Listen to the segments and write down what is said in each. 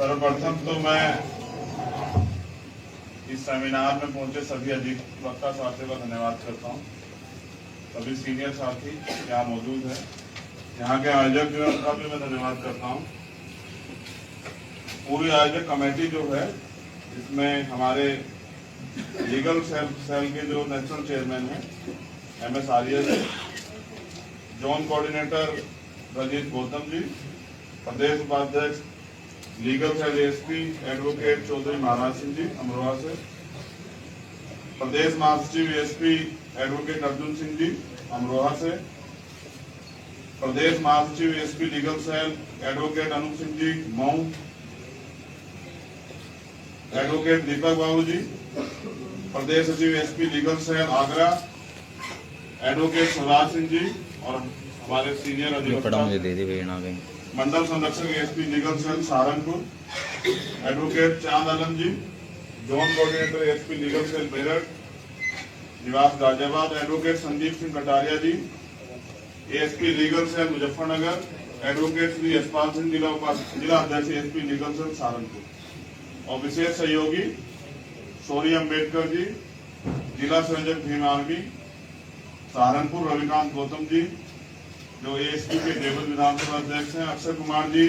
सर्वप्रथम तो मैं इस सेमिनार में पहुंचे सभी अधिवक्ता साथियों का धन्यवाद करता हूं। सभी सीनियर साथी यहाँ मौजूद हैं, यहाँ के आयोजक जो है उनका भी मैं धन्यवाद करता हूं। पूरी आयोजक कमेटी जो है इसमें हमारे लीगल सेल के जो नेशनल चेयरमैन हैं MS Arya ji, zone coordinator Rajit Gautam ji, प्रदेश उपाध्यक्ष legal cell ASP advocate Chaudhary Maharaj Singh ji Amroha से, प्रदेश महासचिव ASP एडवोकेट अर्जुन सिंह जी अमरोहा से, प्रदेश महासचिव ASP legal cell advocate Anoop Singh ji Mau, advocate Deepak Babu ji, प्रदेश सचिव ASP legal cell Agra advocate Swaraj Singh ji, और हमारे सीनियर अधिवक्ता मंडल संरक्षक ASP legal cell Saharanpur advocate Chand Alam ji, zone coordinator ASP legal cell Meerut निवास Ghaziabad advocate Sandeep Singh Kataria ji, ASP legal cell Muzaffarnagar advocate Shri Yashpal Singh जिला अध्यक्ष ASP लीगल सेल सहारनपुर, और विशेष सहयोगी सोनी अम्बेडकर जी, जिला संयोजक भीम आर्मी सहारनपुर रविकांत गौतम जी जो ASP के देवबंद विधानसभा अध्यक्ष हैं, अक्षय कुमार जी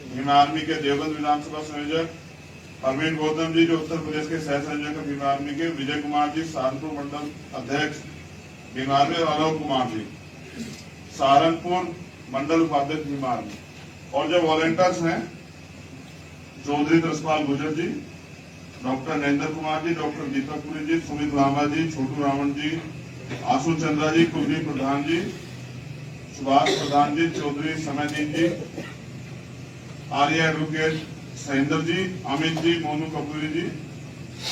भीम आर्मी के देवबंद विधानसभा संयोजक, परवीन गौतम जी जो उत्तर प्रदेश के सह संयोजक हैं भीम आर्मी के, विजय कुमार जी सहारनपुर मंडल अध्यक्ष भीम आर्मी, और अलोक कुमार जी सहारनपुर मंडल उपाध्यक्ष भीम आर्मी, और जो वॉलेंटियर्स हैं चौधरी तरसपाल गुजर जी, डॉक्टर नरेंद्र कुमार जी, डॉक्टर दीपक पुरी जी, सुमित लांबा जी, छोटू रावण जी, आशु चंद्रा जी, कुलदीप प्रधान जी, सुभाष प्रधान जी, चौधरी समयदीन जी, आर्य एडवोकेट सहिंदर जी, अमित जी, मोनू कपूरी जी,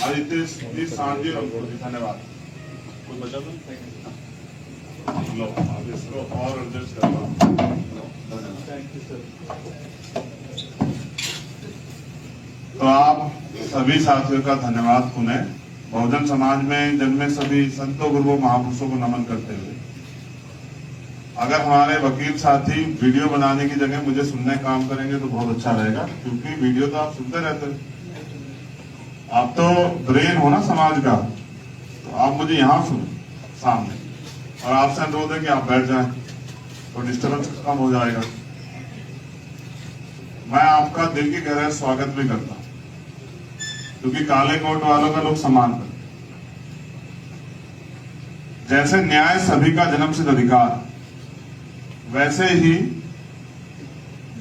आदित्य जी, सांझ जी, रंगपुर जी, धन्यवाद। कुछ बचा लो अब इसको और एडजस्ट कर लो। तो आप सभी साथियों का धन्यवाद पुनः बहुजन समाज में जन्मे सभी संतों गुरुओं महापुरुषों को नमन करते हुए, अगर हमारे वकील साथी वीडियो बनाने की जगह मुझे सुनने का काम करेंगे तो बहुत अच्छा रहेगा, क्योंकि वीडियो तो आप सुनते रहते हैं। आप तो ब्रेन हो ना समाज का, तो आप मुझे यहाँ सुने सामने, और आपसे अनुरोध है कि आप बैठ जाएं तो डिस्टर्बेंस कम हो जाएगा। मैं आपका दिल की गहराई स्वागत भी करता हूं, क्योंकि काले कोट वालों का लोग सम्मान करते। जैसे न्याय सभी का जन्मसिद्ध अधिकार, वैसे ही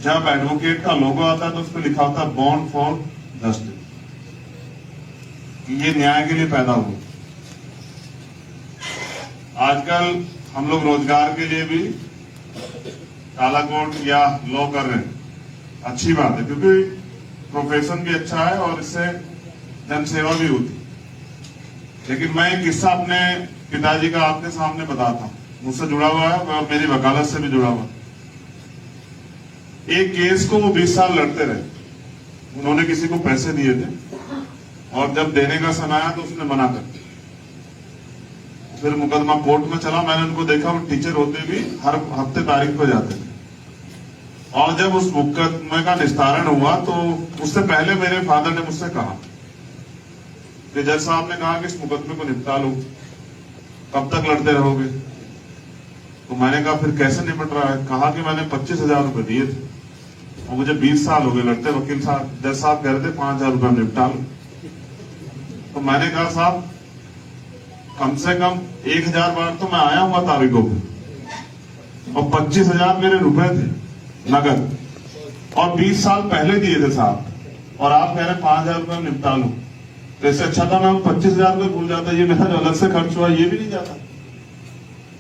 जब एडवोकेट का लोगो आता है तो उस पर लिखा होता है बॉर्न फॉर जस्टिस, ये न्याय के लिए पैदा हुआ। आजकल हम लोग रोजगार के लिए भी काला कोट या लॉ कर रहे हैं, अच्छी बात है, क्योंकि प्रोफेशन भी अच्छा है और इससे जनसेवा भी होती। लेकिन मैं एक किस्सा अपने पिताजी का आपके सामने बताता हूं, मुझसे जुड़ा हुआ है और मेरी वकालत से भी जुड़ा हुआ। एक केस को वो 20 साल लड़ते रहे। उन्होंने किसी को पैसे दिए थे और जब देने का समय आया तो उसने मना कर दिया। फिर मुकदमा कोर्ट में चला। मैंने उनको देखा, वो टीचर होते भी हर हफ्ते तारीख को जाते थे, और जब उस मुकदमे का निस्तारण हुआ तो उससे पहले मेरे फादर ने मुझसे कहा कि जज साहब ने कहा कि इस मुकदमे को निपटा लो, कब तक लड़ते रहोगे? तो मैंने कहा फिर कैसे निपट रहा है? कहा कि मैंने 25,000 रुपए दिए थे और मुझे 20 साल हो गए लड़ते। वकील साहब, जज साहब कह रहे थे 5,000 रुपए निपटा लो। तो मैंने कहा साहब कम से कम 1,000 बार तो मैं आया हुआ तारीखों पे, और 25,000 मेरे रुपए थे नगद, और 20 साल पहले दिए थे साहब, और आप कह रहे 5,000 रुपए निपटा लो। तो इससे अच्छा था मैं 25,000 रुपए भूल जाता, ये मेरा जो अलग से खर्च हुआ ये भी नहीं जाता।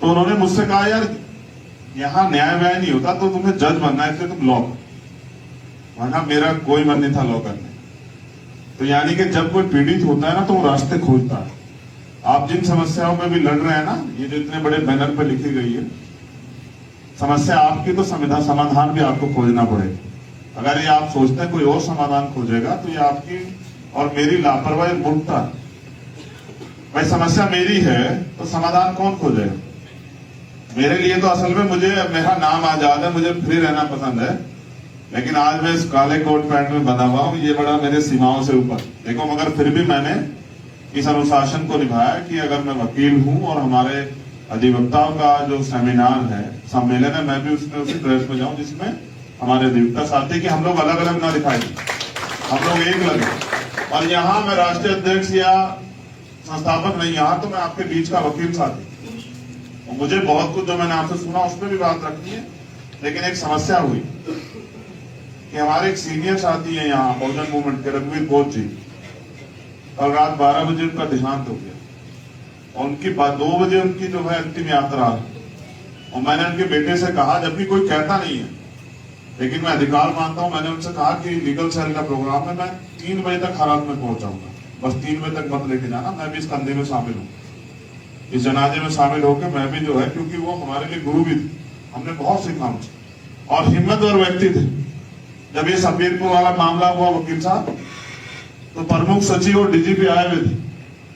तो उन्होंने मुझसे कहा यार यहाँ न्याय व्याय नहीं होता, तो तुम्हें जज बनना है, इसलिए तुम लॉ करो। वरना मेरा कोई मन नहीं था लॉ करने। तो यानी कि जब कोई पीड़ित होता है ना तो वो रास्ते खोजता है। आप जिन समस्याओं में भी लड़ रहे हैं ना, ये जो इतने बड़े बैनर पे लिखी गई है समस्या आपकी, तो समाधान भी आपको खोजना पड़ेगा। अगर ये आप सोचते हैं कोई और समाधान खोजेगा तो ये आपकी और मेरी लापरवाही मूर्खता है। भाई समस्या मेरी है तो समाधान कौन खोजेगा? मेरे लिए तो असल में मुझे मेरा नाम आजाद है, मुझे फ्री रहना पसंद है। लेकिन आज मैं इस काले कोट पैंट में बना हुआ हूं, ये बड़ा मेरे सीमाओं से ऊपर देखो, मगर फिर भी मैंने इस अनुशासन को निभाया कि अगर मैं वकील हूं और हमारे अधिवक्ताओं का जो सेमिनार है, सम्मेलन है, मैं भी उसमें उसी ड्रेस में जाऊं जिसमें हमारे अधिवक्ता साथी कि हम लोग अलग अलग ना दिखाई, हम लोग एक लगे। और यहाँ मैं राष्ट्रीय अध्यक्ष या संस्थापक नहीं, यहाँ तो मैं आपके बीच का वकील साथी। और मुझे बहुत कुछ जो मैंने आपसे सुना उसमें भी बात रखनी है, लेकिन एक समस्या हुई कि हमारे एक सीनियर साथी है यहाँ बहुजन मूवमेंट के, रघुवीर बोध जी, कल रात 12 बजे उनका देहांत हो गया और उनकी 2 बजे उनकी जो है अंतिम यात्रा है। और मैंने उनके बेटे से कहा, जबकि कोई कहता नहीं है लेकिन मैं अधिकार मानता हूं, मैंने उनसे कहा कि लीगल सेल का प्रोग्राम है, मैं 3 बजे तक हालात में पहुंचाऊंगा, बस 3 बजे तक मत लेके जाना, मैं भी इस कंधे में शामिल हूँ, इस जनाजे में शामिल होकर मैं भी जो है, क्योंकि वो हमारे लिए गुरु भी थे, हमने बहुत सीखा उनसे और हिम्मतवर व्यक्ति थे। जब ये सफीरपुर वाला मामला हुआ वकील साहब, तो प्रमुख सचिव और डीजीपी आए हुए थे,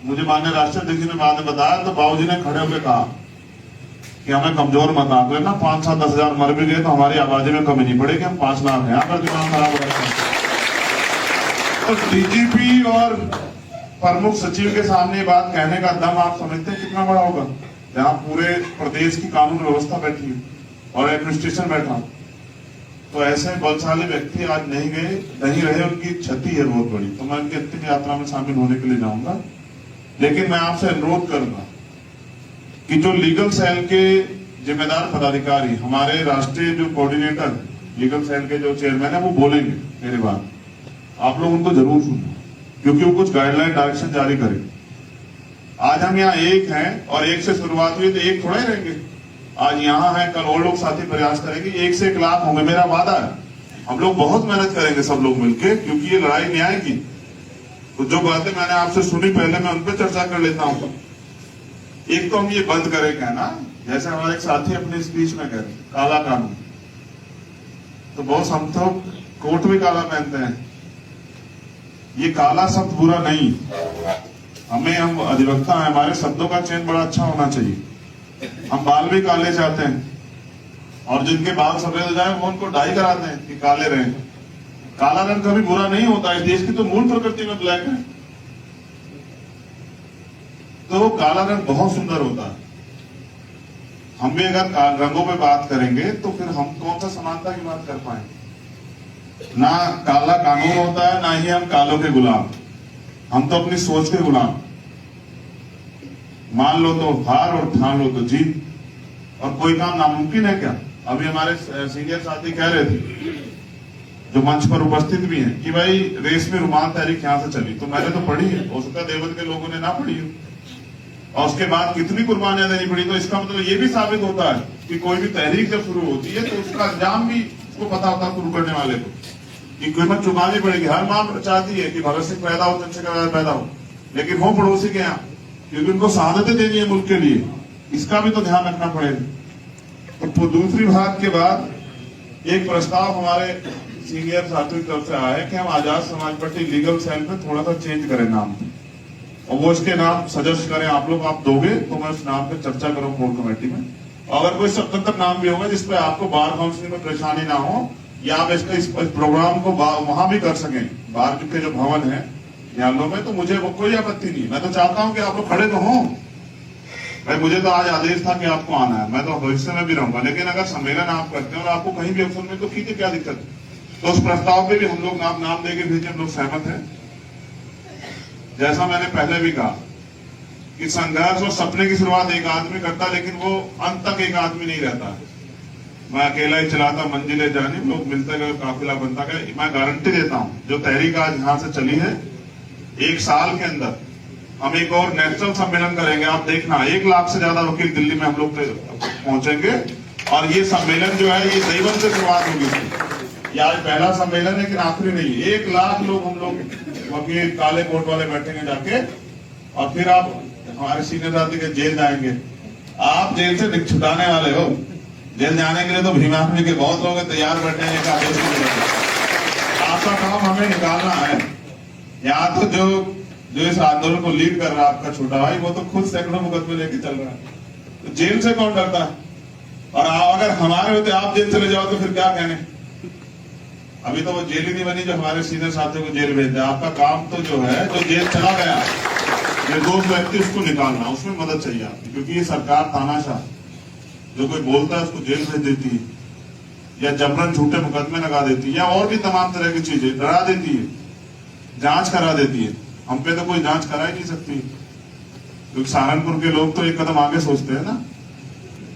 मुझे माननीय राष्ट्रीय अध्यक्ष ने बाद में बताया, तो बाबूजी ने खड़े होकर कहा कि हमें कमजोर मत आंक लेना, 5-7-10 हजार मर भी गए तो हमारी आबादी में कमी नहीं पड़ेगी, हम 5 लाख हैं, अगर दिमाग खराब हो रहा है। तो डीजीपी और प्रमुख सचिव के सामने ये बात कहने का दम आप समझते हैं कितना बड़ा होगा, जहां पूरे प्रदेश की कानून व्यवस्था बैठी है और एडमिनिस्ट्रेशन बैठा। तो ऐसे बलशाली व्यक्ति आज नहीं गए, नहीं रहे, उनकी क्षति है बहुत बड़ी। तो मैं उनकी अंतिम यात्रा में शामिल होने के लिए जाऊंगा, लेकिन मैं आपसे अनुरोध करूंगा कि जो लीगल सेल के जिम्मेदार पदाधिकारी, हमारे राष्ट्रीय जो कोऑर्डिनेटर लीगल सेल के जो चेयरमैन है, वो बोलेंगे मेरे बाद, आप लोग उनको जरूर सुनना, क्योंकि वो कुछ गाइडलाइन डायरेक्शन जारी करेंगे। आज हम यहाँ एक हैं और एक से शुरुआत हुई, तो एक थोड़ा ही रहेंगे। आज यहाँ है, कल और लोग साथी प्रयास करेंगे, 1 से 1 लाख होंगे, मेरा वादा है। हम लोग बहुत मेहनत करेंगे सब लोग मिलके, क्योंकि ये लड़ाई न्याय की। तो जो बातें मैंने आपसे सुनी पहले मैं उन पर चर्चा कर लेता हूँ। एक तो हम ये बंद करें कहना, जैसे हमारे एक साथी अपने स्पीच में कह रहे काला कानून, तो बहुत हम तो कोट भी काला पहनते हैं, ये काला शब्द बुरा नहीं, हमें, हम अधिवक्ता हैं, हमारे शब्दों का चयन बड़ा अच्छा होना चाहिए। हम बाल भी काले चाहते हैं और जिनके बाल सफेद हो जाए वो उनको डाई कराते हैं कि काले रहे। काला रंग कभी बुरा नहीं होता, इस देश की तो मूल प्रकृति में ब्लैक है, तो काला रंग बहुत सुंदर होता है। हम भी अगर रंगों पे बात करेंगे तो फिर हम कौन सा समानता की बात कर पाएंगे। ना काला कानून होता है, ना ही हम कालों के गुलाम, हम तो अपनी सोच के गुलाम। मान लो तो हार और ठान लो तो जीत, और कोई काम नामुमकिन है क्या। अभी हमारे सीनियर साथी कह रहे थे, जो मंच पर उपस्थित भी हैं, कि भाई रेशमी रुमाल तहरीक यहां से चली, तो मैंने तो पढ़ी है, हो सकता है देवबंद के लोगों ने ना पढ़ी हो, और उसके बाद कितनी कुर्बानियां देनी पड़ी। तो इसका मतलब ये भी साबित होता है कि कोई भी तहरीक जब शुरू होती है तो उसका अंजाम भी उसको पता होता है, शुरू करने वाले को, कि कीमत चुकानी पड़ेगी। हर मां चाहती है कि भगत सिंह पैदा हो, चंद्रशेखर पैदा हो, लेकिन हो पड़ोसी के यहाँ, क्योंकि उनको शहादतें देनी है मुल्क के लिए, इसका भी तो ध्यान रखना पड़ेगा। तो दूसरी बात के बाद एक प्रस्ताव हमारे सीनियर साथियों की तरफ से आया है कि हम Azad Samaj party legal cell पे थोड़ा सा चेंज करें नाम, और वो इसके नाम सजेस्ट करें आप लोग, आप दोगे तो मैं उस नाम पे चर्चा करूं कोर कमेटी में। अगर कोई स्वतंत्र नाम भी होगा जिसपे आपको बार काउंसिल में परेशानी ना हो, या आप इसका इस प्रोग्राम को वहां भी कर सकें, बार के जो भवन है न्यायालयों में, तो मुझे वो कोई आपत्ति नहीं। मैं तो चाहता हूं कि आप लोग खड़े तो हों भाई, मुझे तो आज आदेश था कि आपको आना है, मैं तो भविष्य में भी रहूंगा, लेकिन अगर सम्मेलन आप करते हैं और आपको कहीं भी अवसर में, तो ठीक है, क्या दिक्कत है। तो उस प्रस्ताव पे भी हम लोग नाम देके भेजे, हम लोग सहमत हैं। जैसा मैंने पहले भी कहा कि संघर्ष और सपने की शुरुआत एक आदमी करता, लेकिन वो अंत तक एक आदमी नहीं रहता। मैं अकेला ही चलाता मंजिले जानी, लोग मिलते गए, काफिला बनता गया। मैं गारंटी देता हूं, जो तहरीक आज यहां से चली है, 1 साल के अंदर हम एक और नेशनल सम्मेलन करेंगे। आप देखना, 1 लाख से ज्यादा वकील दिल्ली में हम लोग पहुंचेंगे, और ये सम्मेलन जो है, ये देवबंद से शुरुआत होगी। ये आज पहला सम्मेलन है, लेकिन आखिरी नहीं है। 1 लाख लोग हम लोग वकील काले कोट वाले बैठेंगे जाके, और फिर आप हमारे सीनियर साथी के जेल जाएंगे। आप जेल से छुटाने वाले हो, जेल जाने के लिए तो भीमाफी के बहुत लोग तैयार बैठे हैं, आपका काम हमें निकालना है। यहाँ तो जो इस आंदोलन को लीड कर रहा है आपका छोटा भाई, वो तो खुद सैकड़ों मुकदमे लेके चल रहा है, तो जेल से कौन डरता है। और अगर हमारे होते आप जेल चले जाओ तो फिर क्या कहने। अभी तो वो जेल ही नहीं बनी जो हमारे सीनियर साथियों को जेल भेज दिया। आपका काम तो जो है, जो जेल चला गया निर्दोष व्यक्ति, उसको निकालना, उसमें मदद चाहिए आपकी। क्योंकि ये सरकार तानाशाह, जो कोई बोलता है उसको जेल भेज देती है, या जबरन झूठे मुकदमे लगा देती है, या और भी तमाम तरह की चीजें डरा देती है, जांच करा देती है। हम पे तो कोई जांच करा ही नहीं सकती, क्योंकि सहारनपुर के लोग तो एक कदम आगे सोचते हैं ना।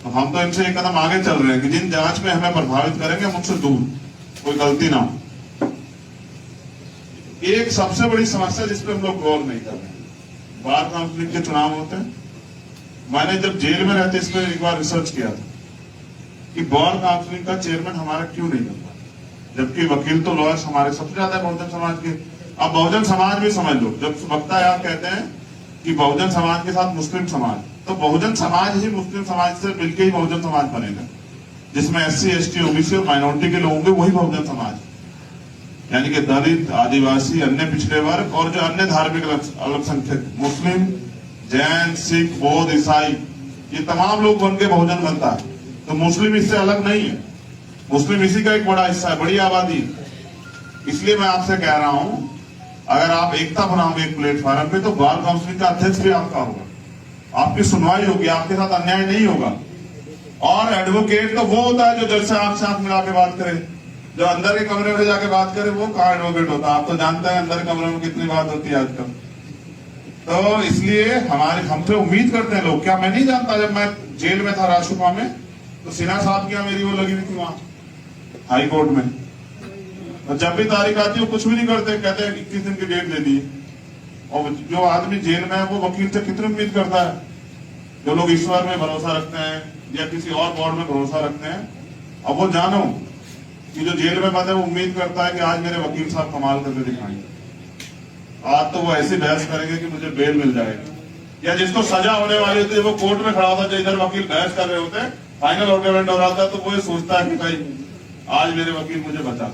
तो हम तो इनसे एक कदम आगे चल रहे हैं कि जिन जांच में हमें प्रभावित करेंगे मुझसे दूर, कोई गलती ना हो। एक सबसे बड़ी समस्या जिस पे हम लोग गौर नहीं कर रहे हैं, बार काउंसिलिंग के चुनाव होते हैं। मैंने जब जेल में रहते इस पर एक बार रिसर्च किया था कि बार काउंसिलिंग का चेयरमैन हमारा क्यों नहीं बनता, जबकि वकील तो लॉयर्स हमारे सबसे ज्यादा बहुजन समाज के। अब बहुजन समाज भी समझ लो, जब वक्ता यहाँ कहते हैं कि बहुजन समाज के साथ मुस्लिम समाज, तो बहुजन समाज ही मुस्लिम समाज से मिलकर ही बहुजन समाज बनेगा, जिसमें SC ST OBC और माइनॉरिटी के लोग होंगे, वही बहुजन समाज। यानी कि दलित, आदिवासी, अन्य पिछड़े वर्ग और जो अन्य धार्मिक अल्पसंख्यक, मुस्लिम, जैन, सिख, बौद्ध, ईसाई, ये तमाम लोग बन के बहुजन बनता है। तो मुस्लिम इससे अलग नहीं है, मुस्लिम इसी का एक बड़ा हिस्सा है, बड़ी आबादी। इसलिए मैं आपसे कह रहा हूं, अगर आप एकता बनाओगे एक प्लेटफॉर्म पे, तो बार काउंसिलिंग का अध्यक्ष भी आपका होगा, आपकी सुनवाई होगी, आपके साथ अन्याय नहीं होगा। और एडवोकेट तो वो होता है जो जज से आंख मिला के बात करे, जो अंदर के कमरे में जाके बात करे, वो कहाँ एडवोकेट होता है। आप तो जानते हैं अंदर के कमरे में कितनी बात होती है आजकल। तो इसलिए हमसे उम्मीद करते हैं लोग। क्या मैं नहीं जानता, जब मैं जेल में था राशुपा में, तो सिन्हा साहब की यहाँ मेरी वो लगी हुई थी वहां हाई कोर्ट में, और जब भी तारीख आती है वो कुछ भी नहीं करते, कहते हैं 21 दिन की डेट दे दी। और जो आदमी जेल में है वो वकील से कितनी उम्मीद करता है। जो लोग ईश्वर में भरोसा रखते हैं या किसी और गॉड में भरोसा रखते हैं, अब वो जानो कि जो जेल में बंद है वो उम्मीद करता है कि आज मेरे वकील साहब कमाल करके दिखाएंगे, आज तो वो ऐसी बहस करेंगे कि मुझे बेल मिल जाएगी। या जिसको सजा होने वाली होती है वो कोर्ट में खड़ा होता है, इधर वकील बहस कर रहे होते हैं, फाइनल आर्गुमेंट हो रहा था, तो वो ये सोचता है कि भाई आज मेरे वकील मुझे बचा।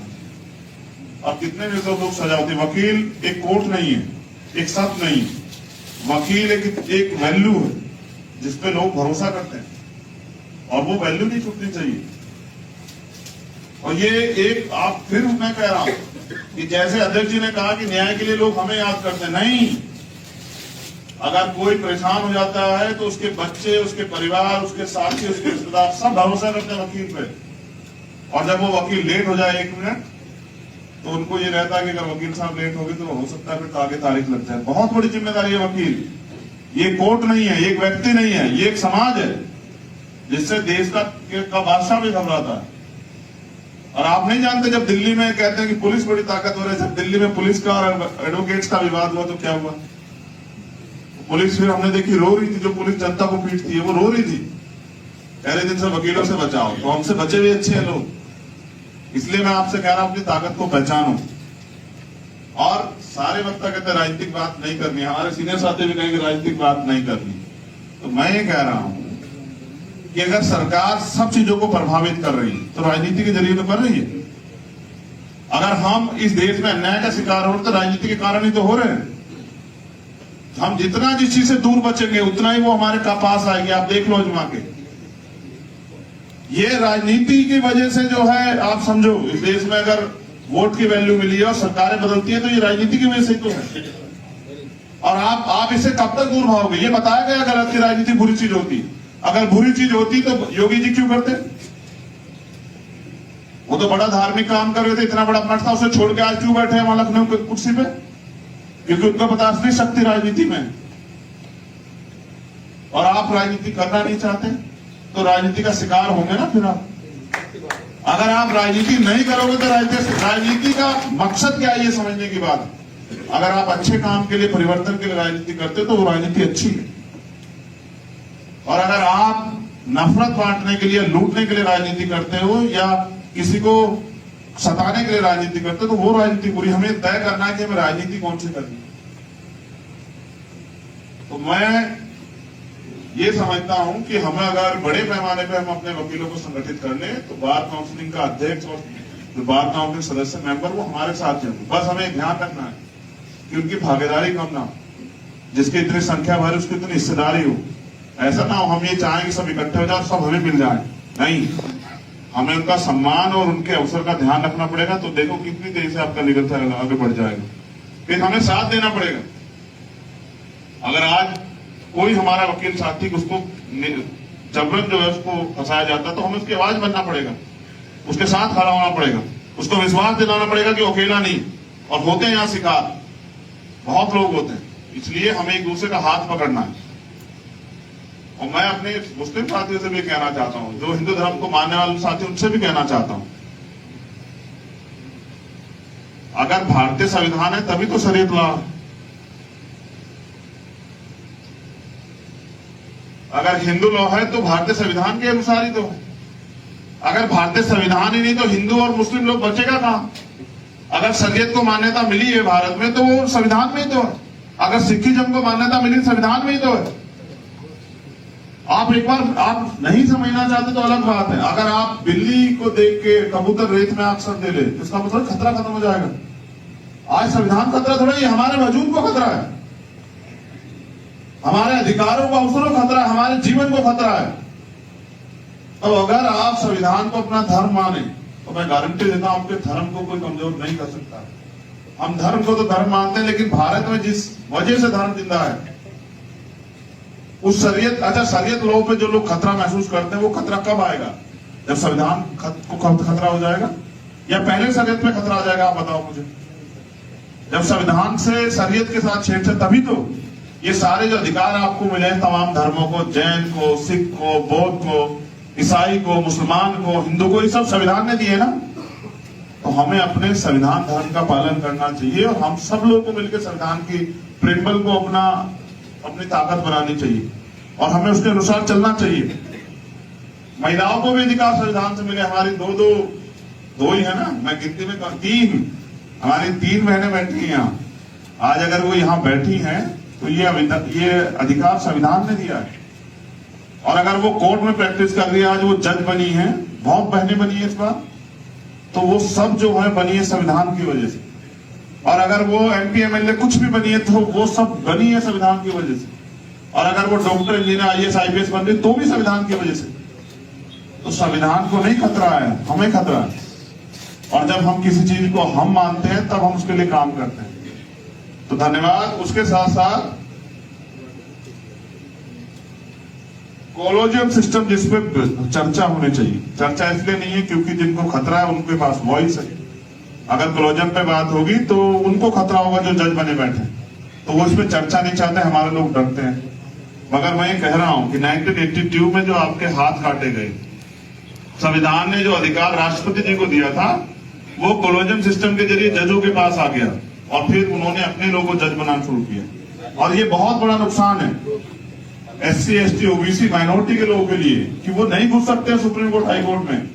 अब कितने निर्दोष लोग सजा होती है। वकील एक कोर्ट नहीं है, एक शब्द नहीं, वकील एक वैल्यू है जिसपे लोग भरोसा करते हैं, और वो वैल्यू नहीं छूटनी चाहिए। और ये एक आप फिर मैं कह रहा हूं कि जैसे अध्यक्ष जी ने कहा कि न्याय के लिए लोग हमें याद करते हैं, नहीं, अगर कोई परेशान हो जाता है तो उसके बच्चे, उसके परिवार, उसके साथी, उसके रिश्तेदार सब भरोसा करते हैं वकील पे। और जब वो वकील लेट हो जाए 1 मिनट, तो उनको ये रहता है कि अगर वकील साहब लेट हो गए तो हो सकता है फिर आगे तारीख लग जाए। बहुत बड़ी जिम्मेदारी है वकील। ये कोर्ट नहीं है, ये एक व्यक्ति नहीं है, ये एक समाज है जिससे देश का बादशाह भी घबराता है। और आप नहीं जानते, जब दिल्ली में कहते हैं कि पुलिस बड़ी ताकतवर है, जब दिल्ली में पुलिस का और एडवोकेट्स का विवाद हुआ तो क्या हुआ? पुलिस फिर हमने देखी रो रही थी, जो पुलिस जनता को पीटती है वो रो रही थी, पहले दिन से वकीलों से बचाओ। तो हमसे बचे भी अच्छे हैं लोग। इसलिए मैं आपसे कह रहा हूं अपनी ताकत को पहचानो। और सारे वक्ता कहते हैं राजनीतिक बात नहीं करनी, हमारे सीनियर साथी भी कहेंगे राजनीतिक बात नहीं करनी। तो मैं ये कह रहा हूं कि अगर सरकार सब चीजों को प्रभावित कर रही है तो राजनीति के जरिए तो कर रही है। अगर हम इस देश में अन्याय का शिकार हो रहे तो राजनीति के कारण ही तो हो रहे हैं। हम जितना जिस चीज से दूर बचेंगे उतना ही वो हमारे पास आएगी। आप देख लो अजमा के, ये राजनीति की वजह से जो है, आप समझो इस देश में अगर वोट की वैल्यू मिली है और सरकारें बदलती है तो ये राजनीति की वजह से तो है। और आप इससे कब तक दूर भागोगे? ये बताया गया गलत की राजनीति बुरी चीज होती। अगर बुरी चीज होती तो योगी जी क्यों करते? वो तो बड़ा धार्मिक काम कर रहे थे, इतना बड़ा मठ था, उसे छोड़ के आज क्यों बैठे हैं वहां लखनऊ की कुर्सी पे? क्योंकि उनको पता असली शक्ति राजनीति में। और आप राजनीति करना नहीं चाहते तो राजनीति का शिकार होंगे ना फिर आप। अगर आप राजनीति नहीं करोगे तो राजनीति का मकसद क्या है ये समझने की बात। अगर आप अच्छे काम के लिए, परिवर्तन के लिए राजनीति करते हो तो वो राजनीति अच्छी है। और अगर आप नफरत बांटने के लिए, लूटने के लिए राजनीति करते हो या किसी को सताने के लिए राजनीति करते हो तो वो राजनीति बुरी। हमें तय करना है कि हमें राजनीति कौन सी करनी है। तो मैं ये समझता हूं कि हमें अगर बड़े पैमाने पे हम अपने वकीलों को संगठित कर लें तो बार काउंसिलिंग का अध्यक्ष और जो बार काउंसिलिंग सदस्य मेंबर वो हमारे साथ हैं। बस हमें ध्यान रखना है कि उनकी भागीदारी कम ना हो, जिसकी इतनी संख्या भर उसकी इतनी हिस्सेदारी हो। ऐसा ना हो हम ये चाहें कि सब इकट्ठे हो जाए, सब हमें मिल जाए, नहीं। हमें उनका सम्मान और उनके अवसर का ध्यान रखना पड़ेगा। तो देखो कितनी तेजी से आपका निरंतर आगे बढ़ जाएगा। फिर हमें साथ देना पड़ेगा। अगर आज कोई हमारा वकील साथी उसको जबरन जो है उसको फंसाया जाता है तो हमें उसकी आवाज बनना पड़ेगा, उसके साथ खड़ा होना पड़ेगा, उसको विश्वास दिलाना पड़ेगा कि अकेला नहीं। और होते हैं यहाँ शिकार, बहुत लोग होते हैं, इसलिए हमें एक दूसरे का हाथ पकड़ना है। और मैं अपने मुस्लिम साथियों से भी कहना चाहता हूं, जो हिंदू धर्म को मानने वाले साथी, उनसे भी कहना चाहता हूं, अगर भारतीय संविधान है तभी तो शरीयत लॉ। अगर हिंदू लॉ है तो भारतीय संविधान के अनुसार ही तो है। अगर भारतीय संविधान ही नहीं तो हिंदू और मुस्लिम लोग बचेगा कहां? अगर शरीयत को मान्यता मिली है भारत में तो वो संविधान में ही तो है। अगर सिखिज्म को मान्यता मिली संविधान में ही तो है। आप एक बार आप नहीं समझना चाहते तो अलग बात है। अगर आप बिल्ली को देख के कबूतर रेत में अक्सर दे ले तो इसका मतलब खतरा खत्म हो जाएगा। आज संविधान खतरा थोड़ा, ये हमारे वजूद को खतरा है, हमारे अधिकारों को, अवसरों को खतरा है, हमारे जीवन को खतरा है। तो अगर आप संविधान को अपना धर्म माने तो मैं गारंटी देता हूं आपके धर्म को कोई कमजोर नहीं कर सकता। हम धर्म को तो धर्म मानते हैं, लेकिन भारत में जिस वजह से धर्म जिंदा है उस शरीयत, अच्छा शरीयत लॉ पे जो लोग खतरा महसूस करते हैं वो खतरा कब आएगा? जब संविधान को खतरा हो जाएगा या पहले शरीयत पे खतरा आ जाएगा? आप बताओ मुझे। जब संविधान से शरीयत के साथ छेड़छाड़, तभी तो ये सारे जो अधिकार आपको मिले हैं तमाम धर्मों को, जैन को, सिख को, बौद्ध को, ईसाई को, मुसलमान को, हिंदू को, ये सब संविधान ने दिए ना। तो हमें अपने संविधान धर्म का पालन करना चाहिए और हम सब लोगों को मिलकर संविधान की प्रिंसिपल को अपनी ताकत बनानी चाहिए और हमें उसके अनुसार चलना चाहिए। महिलाओं को भी अधिकार संविधान से मिले। हमारी दो ही है ना, मैं गिनती में तीन, हमारी 3 बहनें बैठी हैं यहाँ। आज अगर वो यहाँ बैठी हैं तो ये अधिकार संविधान ने दिया है। और अगर वो कोर्ट में प्रैक्टिस कर रही है, आज वो जज बनी है, बहुत बहनें बनी है इस बार, तो वो सब जो है बनी है संविधान की वजह से। और अगर वो MP MLA कुछ भी बनी है तो वो सब बनी है संविधान की वजह से। और अगर वो डॉक्टर, इंजीनियर, IAS IPS बन रही तो भी संविधान की वजह से। तो संविधान को नहीं खतरा है, हमें खतरा है। और जब हम किसी चीज को हम मानते हैं तब हम उसके लिए काम करते हैं। तो धन्यवाद। उसके साथ साथ कॉलोजियम सिस्टम जिसपे चर्चा होनी चाहिए। चर्चा इसलिए नहीं है क्योंकि जिनको खतरा है उनके पास वॉइस है। अगर कॉलोजियम पे बात होगी तो उनको खतरा होगा जो जज बने बैठे, तो वो इसमें चर्चा नहीं चाहते, हमारे लोग डरते हैं। मगर मैं ये कह रहा हूं कि 1982 में जो आपके हाथ काटे गए, संविधान ने जो अधिकार राष्ट्रपति जी को दिया था वो कॉलोजियम सिस्टम के जरिए जजों के पास आ गया और फिर उन्होंने अपने लोगों को जज बनाना शुरू किया। और ये बहुत बड़ा नुकसान है SC ST OBC माइनॉरिटी के लोगों के लिए कि वो नहीं घुस सकते सुप्रीम कोर्ट, हाई कोर्ट में।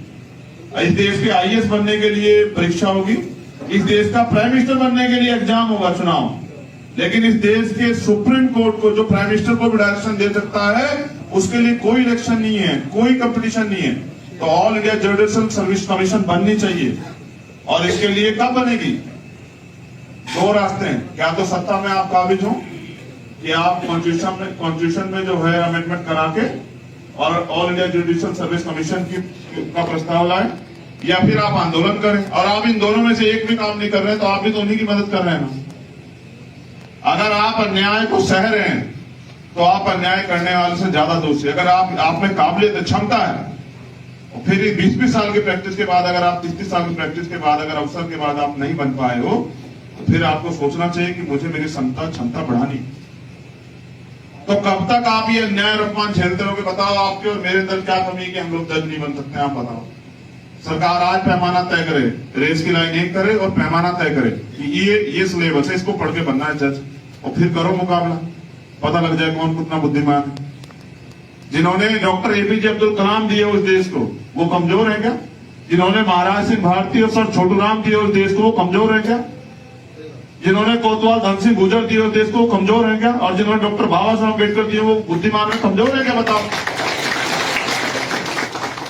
इस देश के IAS बनने के लिए परीक्षा होगी, इस देश का प्राइम मिनिस्टर बनने के लिए एग्जाम होगा, चुनाव। लेकिन इस देश के सुप्रीम कोर्ट को, जो प्राइम मिनिस्टर को भी डायरेक्शन दे सकता है, उसके लिए कोई इलेक्शन नहीं है, कोई कंपटीशन नहीं है। तो all India judicial service commission बननी चाहिए। और इसके लिए कब बनेगी? 2 रास्ते हैं। क्या तो सत्ता में आप काबिज हो कि आप कॉन्स्टिट्यूशन में जो है अमेंडमेंट करा के और all India judicial service commission का प्रस्ताव लाए, या फिर आप आंदोलन करें। और आप इन दोनों में से एक भी काम नहीं कर रहे हैं तो आप भी तो उन्हीं की मदद कर रहे हैं ना। अगर आप अन्याय को सह रहे हैं तो आप अन्याय करने वाले से ज्यादा दोषी। अगर आप में काबिलियत, क्षमता है, और फिर 20-20 साल की प्रैक्टिस के बाद, अगर आप 30-30 साल की प्रैक्टिस के बाद, अगर अवसर के बाद आप नहीं बन पाए हो, तो फिर आपको सोचना चाहिए कि मुझे मेरी क्षमता बढ़ानी। तो कब तक आप ये अन्याय और अपमान झेलते रहोगे? बताओ आपके और मेरे अंदर क्या कमी है कि हम लोग जज नहीं बन सकते? आप बताओ। सरकार आज पैमाना तय करे, रेस की लाइन एक करे और पैमाना तय करे कि ये सिलेबस है, इसको पढ़ के बनना है जज, और फिर करो मुकाबला, पता लग जाए कौन कितना बुद्धिमान है। जिन्होंने डॉक्टर APJ अब्दुल कलाम दिए उस देश को, वो कमजोर है क्या? जिन्होंने महाराज सिंह भारती और सर छोटू राम दिए उस देश को, वो कमजोर है क्या? जिन्होंने कोतवाल धन सिंह गुर्जर दिए उस देश को, वो कमजोर है क्या? और जिन्होंने डॉक्टर बाबा साहब अम्बेडकर दिए वो बुद्धिमान है, कमजोर है क्या? बताओ।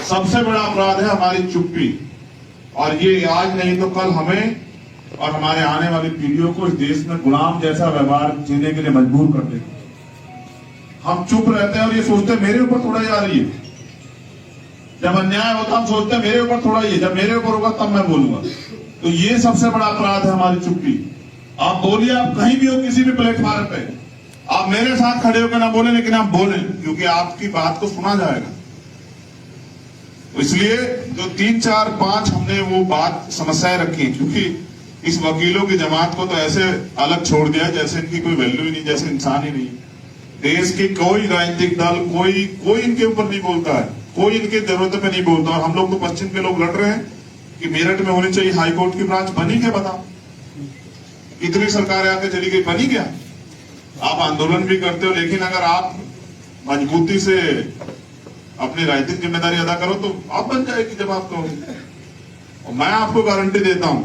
सबसे बड़ा अपराध है हमारी चुप्पी। और ये आज नहीं तो कल हमें और हमारे आने वाली पीढ़ियों को इस देश में गुलाम जैसा व्यवहार जीने के लिए मजबूर कर देगा। हम चुप रहते हैं और ये सोचते हैं मेरे ऊपर थोड़ा जा रही है। जब अन्याय होता हम सोचते हैं मेरे ऊपर थोड़ा ही, जब मेरे ऊपर होगा तब मैं बोलूंगा। तो ये सबसे बड़ा अपराध है हमारी चुप्पी। आप बोलिए, आप कहीं भी हो, किसी भी प्लेटफॉर्म पे, आप मेरे साथ खड़े होकर ना बोले, लेकिन आप बोले, क्योंकि आपकी बात को सुना जाएगा। इसलिए जो 3, 4, 5 हमने वो बात समस्याएं रखी, क्योंकि इस वकीलों की जमात को तो ऐसे अलग छोड़ दिया जैसे इनकी कोई वैल्यू ही नहीं, जैसे इंसान ही नहीं। देश की कोई राजनीतिक दल, कोई इनके ऊपर नहीं बोलता है, कोई इनकी जरूरत पे नहीं बोलता। और हम लोग तो पश्चिम के लोग लड़ रहे हैं कि मेरठ में होनी चाहिए हाई कोर्ट की ब्रांच। बनी क्या बताओ? इतनी सरकारें आके चली गई, बनी क्या? आप आंदोलन भी करते हो, लेकिन अगर आप मजबूती से अपनी राजनीतिक जिम्मेदारी अदा करो तो आप बन जाएगी जब आप कहोगे। और मैं आपको गारंटी देता हूं,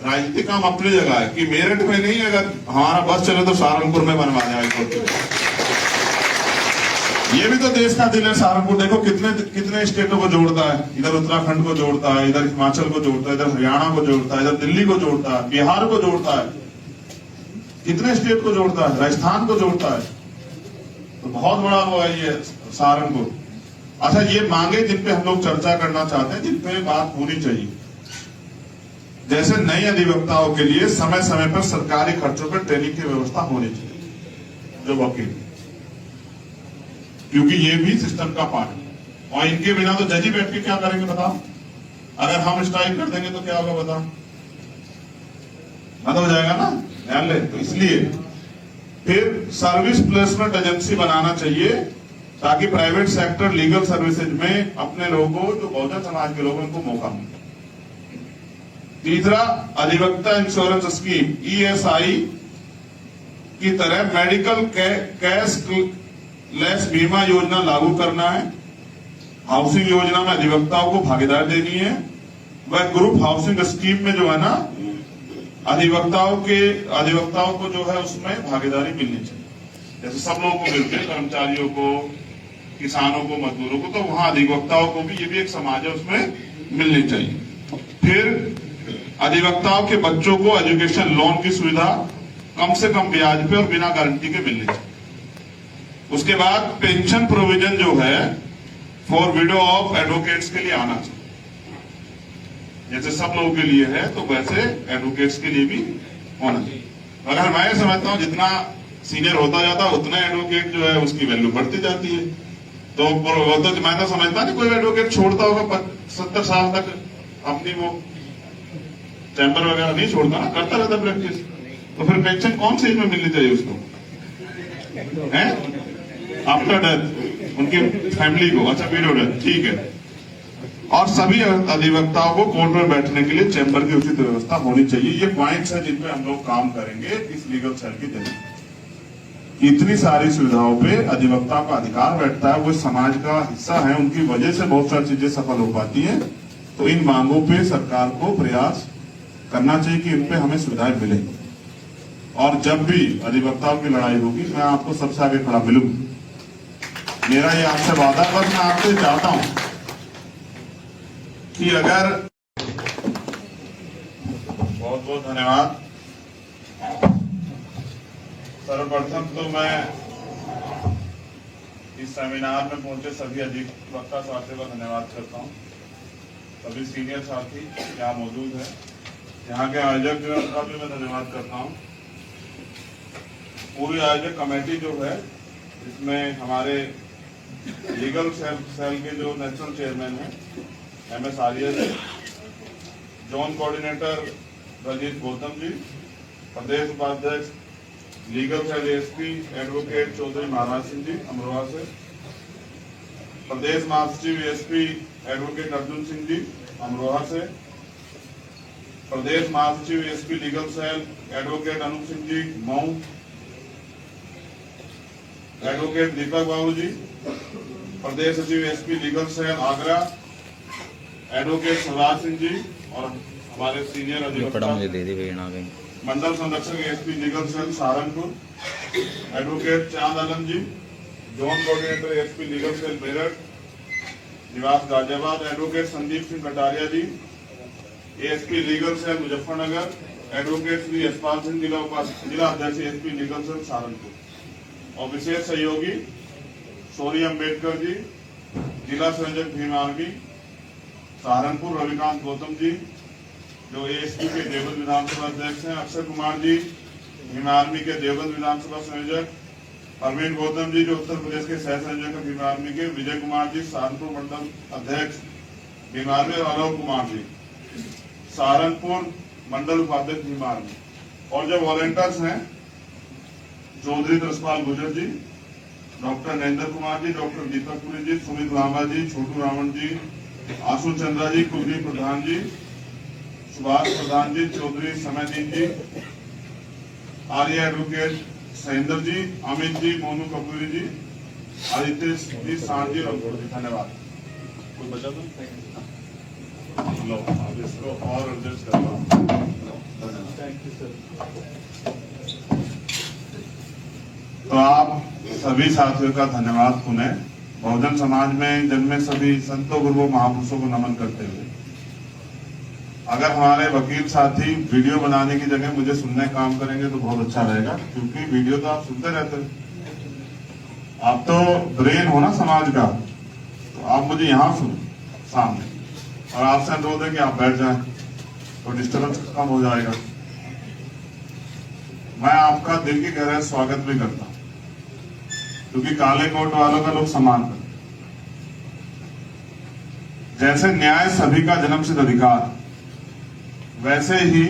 राजनीतिक काम अपनी जगह है कि मेरठ में नहीं, अगर हमारा बस चले तो सहारनपुर में बनवा जाए। ये भी तो देश का दिल है सहारनपुर। देखो कितने स्टेटों को जोड़ता है, इधर उत्तराखंड को जोड़ता है, इधर हिमाचल को जोड़ता है, इधर हरियाणा को जोड़ता है, इधर दिल्ली को जोड़ता है, बिहार को जोड़ता है, कितने स्टेट को जोड़ता है, राजस्थान को जोड़ता है। तो बहुत बड़ा वो है ये सहारनपुर। अच्छा, ये मांगे जिन पे हम लोग चर्चा करना चाहते हैं, जिन पे बात होनी चाहिए, जैसे नए अधिवक्ताओं के लिए समय समय पर सरकारी खर्चों पर ट्रेनिंग की व्यवस्था होनी चाहिए, जो वकील, क्योंकि ये भी सिस्टम का पार्ट है। और इनके बिना तो जज ही बैठ के क्या करेंगे बताओ? अगर हम स्ट्राइक कर देंगे तो क्या होगा बताओ? बंद हो जाएगा ना, ध्यान ले। तो इसलिए फिर सर्विस प्लेसमेंट एजेंसी बनाना चाहिए, ताकि प्राइवेट सेक्टर लीगल सर्विसेज में अपने लोगों को, जो बहुजन समाज के लोगों को मौका मिले। तीसरा, अधिवक्ता इंश्योरेंस स्कीम ESI की तरह मेडिकल कैशलेस बीमा योजना लागू करना है। हाउसिंग योजना में अधिवक्ताओं को भागीदारी देनी है। वह ग्रुप हाउसिंग स्कीम में जो है ना, अधिवक्ताओं को जो है उसमें भागीदारी मिलनी चाहिए। जैसे सब लोगों को मिलते हैं, कर्मचारियों को, किसानों को, मजदूरों को, तो वहां अधिवक्ताओं को भी, ये भी एक समाज है, उसमें मिलनी चाहिए। फिर अधिवक्ताओं के बच्चों को एजुकेशन लोन की सुविधा कम से कम ब्याज पे और बिना गारंटी के मिलनी चाहिए। उसके बाद पेंशन प्रोविजन जो है फॉर विडो ऑफ एडवोकेट्स के लिए आना चाहिए। जैसे सब लोगों के लिए है, तो वैसे एडवोकेट्स के लिए भी होना चाहिए। अगर मैं समझता हूं जितना सीनियर होता जाता है उतना एडवोकेट जो है उसकी वैल्यू बढ़ती जाती है। तो मैं तो समझता नहीं कोई एडवोकेट छोड़ता होगा 70 साल तक अपनी वो चैम्बर वगैरह नहीं छोड़ता ना, करता रहता प्रैक्टिस। तो फिर पेंशन कौन सी में मिलनी चाहिए उसको? आफ्टर डेथ उनकी फैमिली को, अच्छा विडो डेथ, ठीक है। और सभी अधिवक्ताओं को कोर्ट में बैठने के लिए चैम्बर की उचित व्यवस्था होनी चाहिए। ये पॉइंट्स है जिन पे हम लोग काम करेंगे इस लीगल सेल के जरिए। इतनी सारी सुविधाओं पे अधिवक्ता का अधिकार बैठता है, वो समाज का हिस्सा है, उनकी वजह से बहुत सारी चीजें सफल हो पाती हैं। तो इन मांगों पे सरकार को प्रयास करना चाहिए कि इन पे हमें सुविधाएं मिले। और जब भी अधिवक्ताओं की लड़ाई होगी, मैं आपको सबसे आगे खड़ा मिलूंगा। मेरा ये आपसे वादा, बस मैं आपसे चाहता हूं कि अगर, बहुत बहुत धन्यवाद। सर्वप्रथम तो मैं इस सेमिनार में पहुंचे सभी अधिवक्ता साथियों का धन्यवाद करता हूं। सभी सीनियर साथी यहाँ मौजूद है, यहाँ के आयोजक का भी मैं धन्यवाद करता हूँ। पूरी आयोजक कमेटी जो है, इसमें हमारे लीगल सेल के जो नेशनल चेयरमैन है MS Arya ji, zone coordinator Ranjeet Gautam ji, प्रदेश उपाध्यक्ष legal cell ASP advocate Chaudhary Maharaj Singh ji Amroha से, प्रदेश महासचिव ASP एडवोकेट अर्जुन सिंह जी अमरोहा से, प्रदेश महासचिव ASP legal cell advocate Anoop Singh ji Mau, advocate Deepak Babu ji, प्रदेश सचिव ASP legal cell Agra advocate Shivraj Singh ji, और हमारे सीनियर अधिवक्ता मंडल संरक्षक ASP legal cell Saharanpur advocate Chand Alam ji, zone coordinator ASP legal cell Meerut निवास Ghaziabad, advocate Sandeep Singh Kataria ji ASP legal cell Muzaffarnagar, advocate Shri Yashpal Singh जिला अध्यक्ष ASP लीगल सेल सहारनपुर, और विशेष सहयोगी सोनी अम्बेडकर जी जिला संयोजक भीम आर्मी सहारनपुर रविकांत गौतम जी जो एएसपी के देवबंद विधानसभा अध्यक्ष हैं, अक्षय कुमार जी भीम आर्मी के देवबंद विधानसभा संयोजक, अरविंद गौतम जी जो उत्तर प्रदेश के सह संयोजक हैं भीम आर्मी के, विजय कुमार जी सहारनपुर मंडल अध्यक्ष भीम आर्मी, और अलोक कुमार जी सहारनपुर मंडल उपाध्यक्ष भीम आर्मी, और जो वॉलंटियर्स हैं चौधरी तरसपाल गुजर जी, डॉक्टर नरेंद्र कुमार जी, डॉक्टर दीपक पुरी जी, सुमित लांबा जी, छोटू रावण जी, आशु चंद्रा जी, कुलदीप प्रधान जी, सुभाष प्रधान जी, चौधरी समयदीन जी, आर्य एडवोकेट सहिंदर जी, अमित जी, मोनू कपूरी जी, आदित्य जी, सांझ जी, और धन्यवाद। कोई बचा तो लो अब इसको और एडजस्ट करवा। Thank you sir. तो आप सभी साथियों का धन्यवाद पुनः। बहुजन समाज में जन्मे सभी संतों गुरुओं महापुरुषों को नमन करते हुए, अगर हमारे वकील साथी वीडियो बनाने की जगह मुझे सुनने काम करेंगे तो बहुत अच्छा रहेगा, क्योंकि वीडियो तो आप सुनते रहते हैं। आप तो ब्रेन हो ना समाज का, तो आप मुझे यहाँ सुनो सामने, और आपसे अनुरोध है कि आप बैठ जाएं तो डिस्टर्बेंस कम हो जाएगा। मैं आपका दिल की गहराई स्वागत भी करता हूं, क्योंकि काले कोट वालों का लोग सम्मान करते। जैसे न्याय सभी का जन्मसिद्ध अधिकार, वैसे ही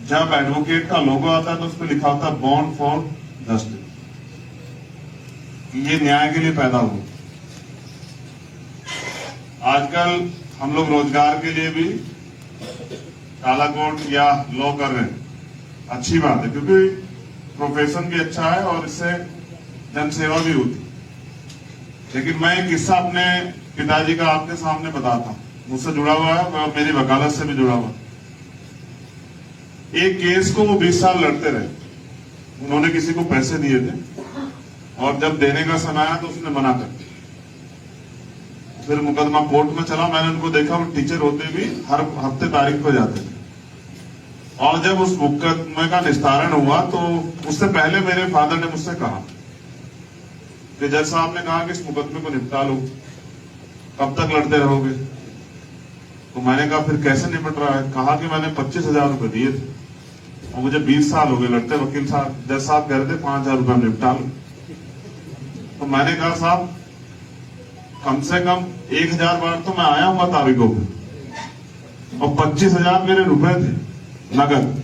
जब एडवोकेट का लोगो आता है तो उस पर लिखा होता है बॉन्ड फॉर जस्टिस, ये न्याय के लिए पैदा हुआ। आजकल हम लोग रोजगार के लिए भी काला कोट या लॉ कर रहे हैं, अच्छी बात है, क्योंकि प्रोफेशन भी अच्छा है और इससे जनसेवा भी होती। लेकिन मैं एक किस्सा अपने पिताजी का आपके सामने बताता हूं, मुझसे जुड़ा हुआ है और मेरी वकालत से भी जुड़ा हुआ। एक केस को वो 20 साल लड़ते रहे। उन्होंने किसी को पैसे दिए थे और जब देने का समय आया तो उसने मना कर दिया। फिर मुकदमा कोर्ट में चला। मैंने उनको देखा, वो टीचर होते भी हर हफ्ते तारीख को जाते थे, और जब उस मुकदमे का निस्तारण हुआ तो उससे पहले मेरे फादर ने मुझसे कहा कि जज साहब ने कहा कि इस मुकदमे को निपटा लो, कब तक लड़ते रहोगे? तो मैंने कहा फिर कैसे निपट रहा है? कहा कि मैंने 25,000 रुपए दिए थे और मुझे 20 साल हो गए लड़ते। वकील साहब, जज साहब कह रहे थे 5,000 रुपए निपटा लो। तो मैंने कहा साहब कम से कम 1,000 बार तो मैं आया हुआ तारीखों पे, और 25,000 मेरे रुपए थे नगद,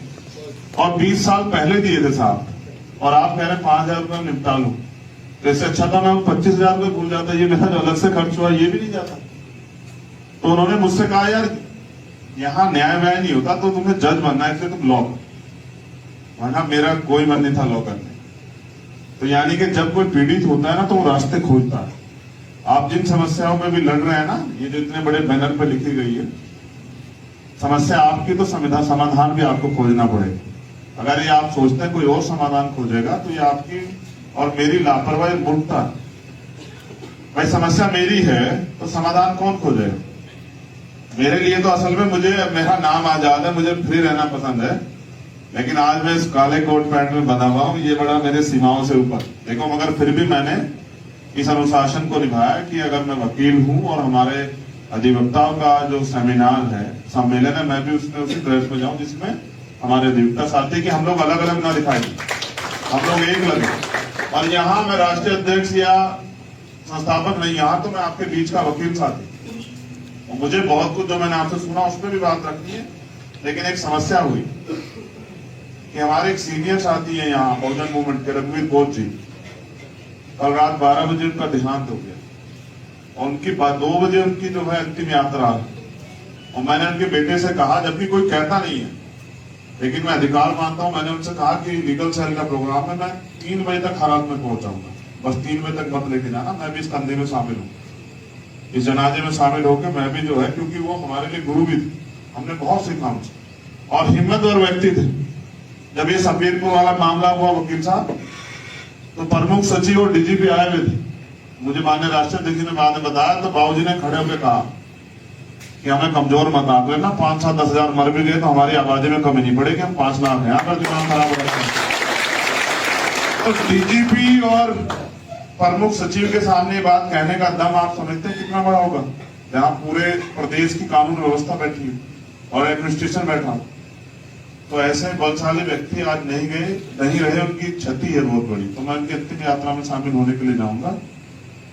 और 20 साल पहले दिए थे साहब, और आप कह रहे 5,000 रुपए निपटा लो। तो इससे अच्छा था मैं 25,000 रुपए भूल जाता, ये मेरा जो अलग से खर्च हुआ ये भी नहीं जाता। तो उन्होंने मुझसे कहा यार यहाँ न्याय व्याय नहीं होता, तो तुम्हें जज बनना है, इसलिए तुम लॉ करो। वरना मेरा कोई मन नहीं था लॉ करने। तो यानी कि जब कोई पीड़ित होता है ना तो वो रास्ते खोजता है। आप जिन समस्याओं में भी लड़ रहे हैं ना, ये जो इतने बड़े बैनर पे लिखी गई है समस्या आपकी, तो समाधान भी आपको खोजना पड़ेगा। अगर ये आप सोचते हैं कोई और समाधान खोजेगा तो ये आपकी और मेरी लापरवाही मूर्खता। भाई समस्या मेरी है तो समाधान कौन खोजेगा? मेरे लिए तो असल में मुझे मेरा नाम आजाद है, मुझे फ्री रहना पसंद है, लेकिन आज मैं इस काले कोट पैंट में बना हुआ हूं, ये बड़ा मेरे सीमाओं से ऊपर देखो। मगर फिर भी मैंने इस अनुशासन को निभाया कि अगर मैं वकील हूं और हमारे अधिवक्ताओं का जो सेमिनार है, सम्मेलन है, मैं भी उसमें उसी ड्रेस में जाऊं जिसमें हमारे अधिवक्ता साथी कि हम लोग अलग अलग ना दिखाई दें, हम लोग एक लगे। और यहाँ मैं राष्ट्रीय अध्यक्ष या संस्थापक नहीं, यहाँ तो मैं आपके बीच का वकील साथी। और मुझे बहुत कुछ जो मैंने आपसे सुना उस पर भी बात रखनी है। लेकिन एक समस्या हुई कि हमारे एक सीनियर साथी है यहाँ बहुजन मूवमेंट के, रघुवीर बोध जी, कल रात 12 बजे उनका देहांत हो गया और उनकी 2 बजे उनकी जो है अंतिम यात्रा। और मैंने उनके बेटे से कहा, जबकि कोई कहता नहीं है लेकिन मैं अधिकार मानता हूं, मैंने उनसे कहा कि लीगल सेल का प्रोग्राम है, मैं 3 बजे तक हालात में पहुंचाऊंगा, बस 3 बजे तक मत लेके जाना, मैं भी इस कंधे में शामिल हूँ, इस जनाजे में शामिल होकर मैं भी जो है, क्योंकि वो हमारे लिए गुरु भी थे, हमने बहुत सीखा उनसे और हिम्मतवर व्यक्ति थे। जब ये सफीरपुर वाला मामला हुआ वकील साहब, तो प्रमुख सचिव और डीजीपी आए हुए थे। मुझे माननीय राष्ट्रीय अध्यक्ष ने बाद में बताया तो बाबूजी ने खड़े होकर कहा कि हमें कमजोर मत आंक लेना, 5-7-10 हजार मर भी गए तो हमारी आबादी में कमी नहीं पड़ेगी, हम 5 लाख हैं, अगर दिमाग खराब हो रहा है। तो डीजीपी और प्रमुख सचिव के सामने बात कहने का दम आप समझते हैं कितना बड़ा होगा? जहां पूरे प्रदेश की कानून व्यवस्था बैठी है और एडमिनिस्ट्रेशन बैठा, तो ऐसे बलशाली व्यक्ति आज नहीं रहे, उनकी क्षति है बहुत बड़ी। तो मैं उनकी अंतिम यात्रा में शामिल होने के लिए जाऊंगा,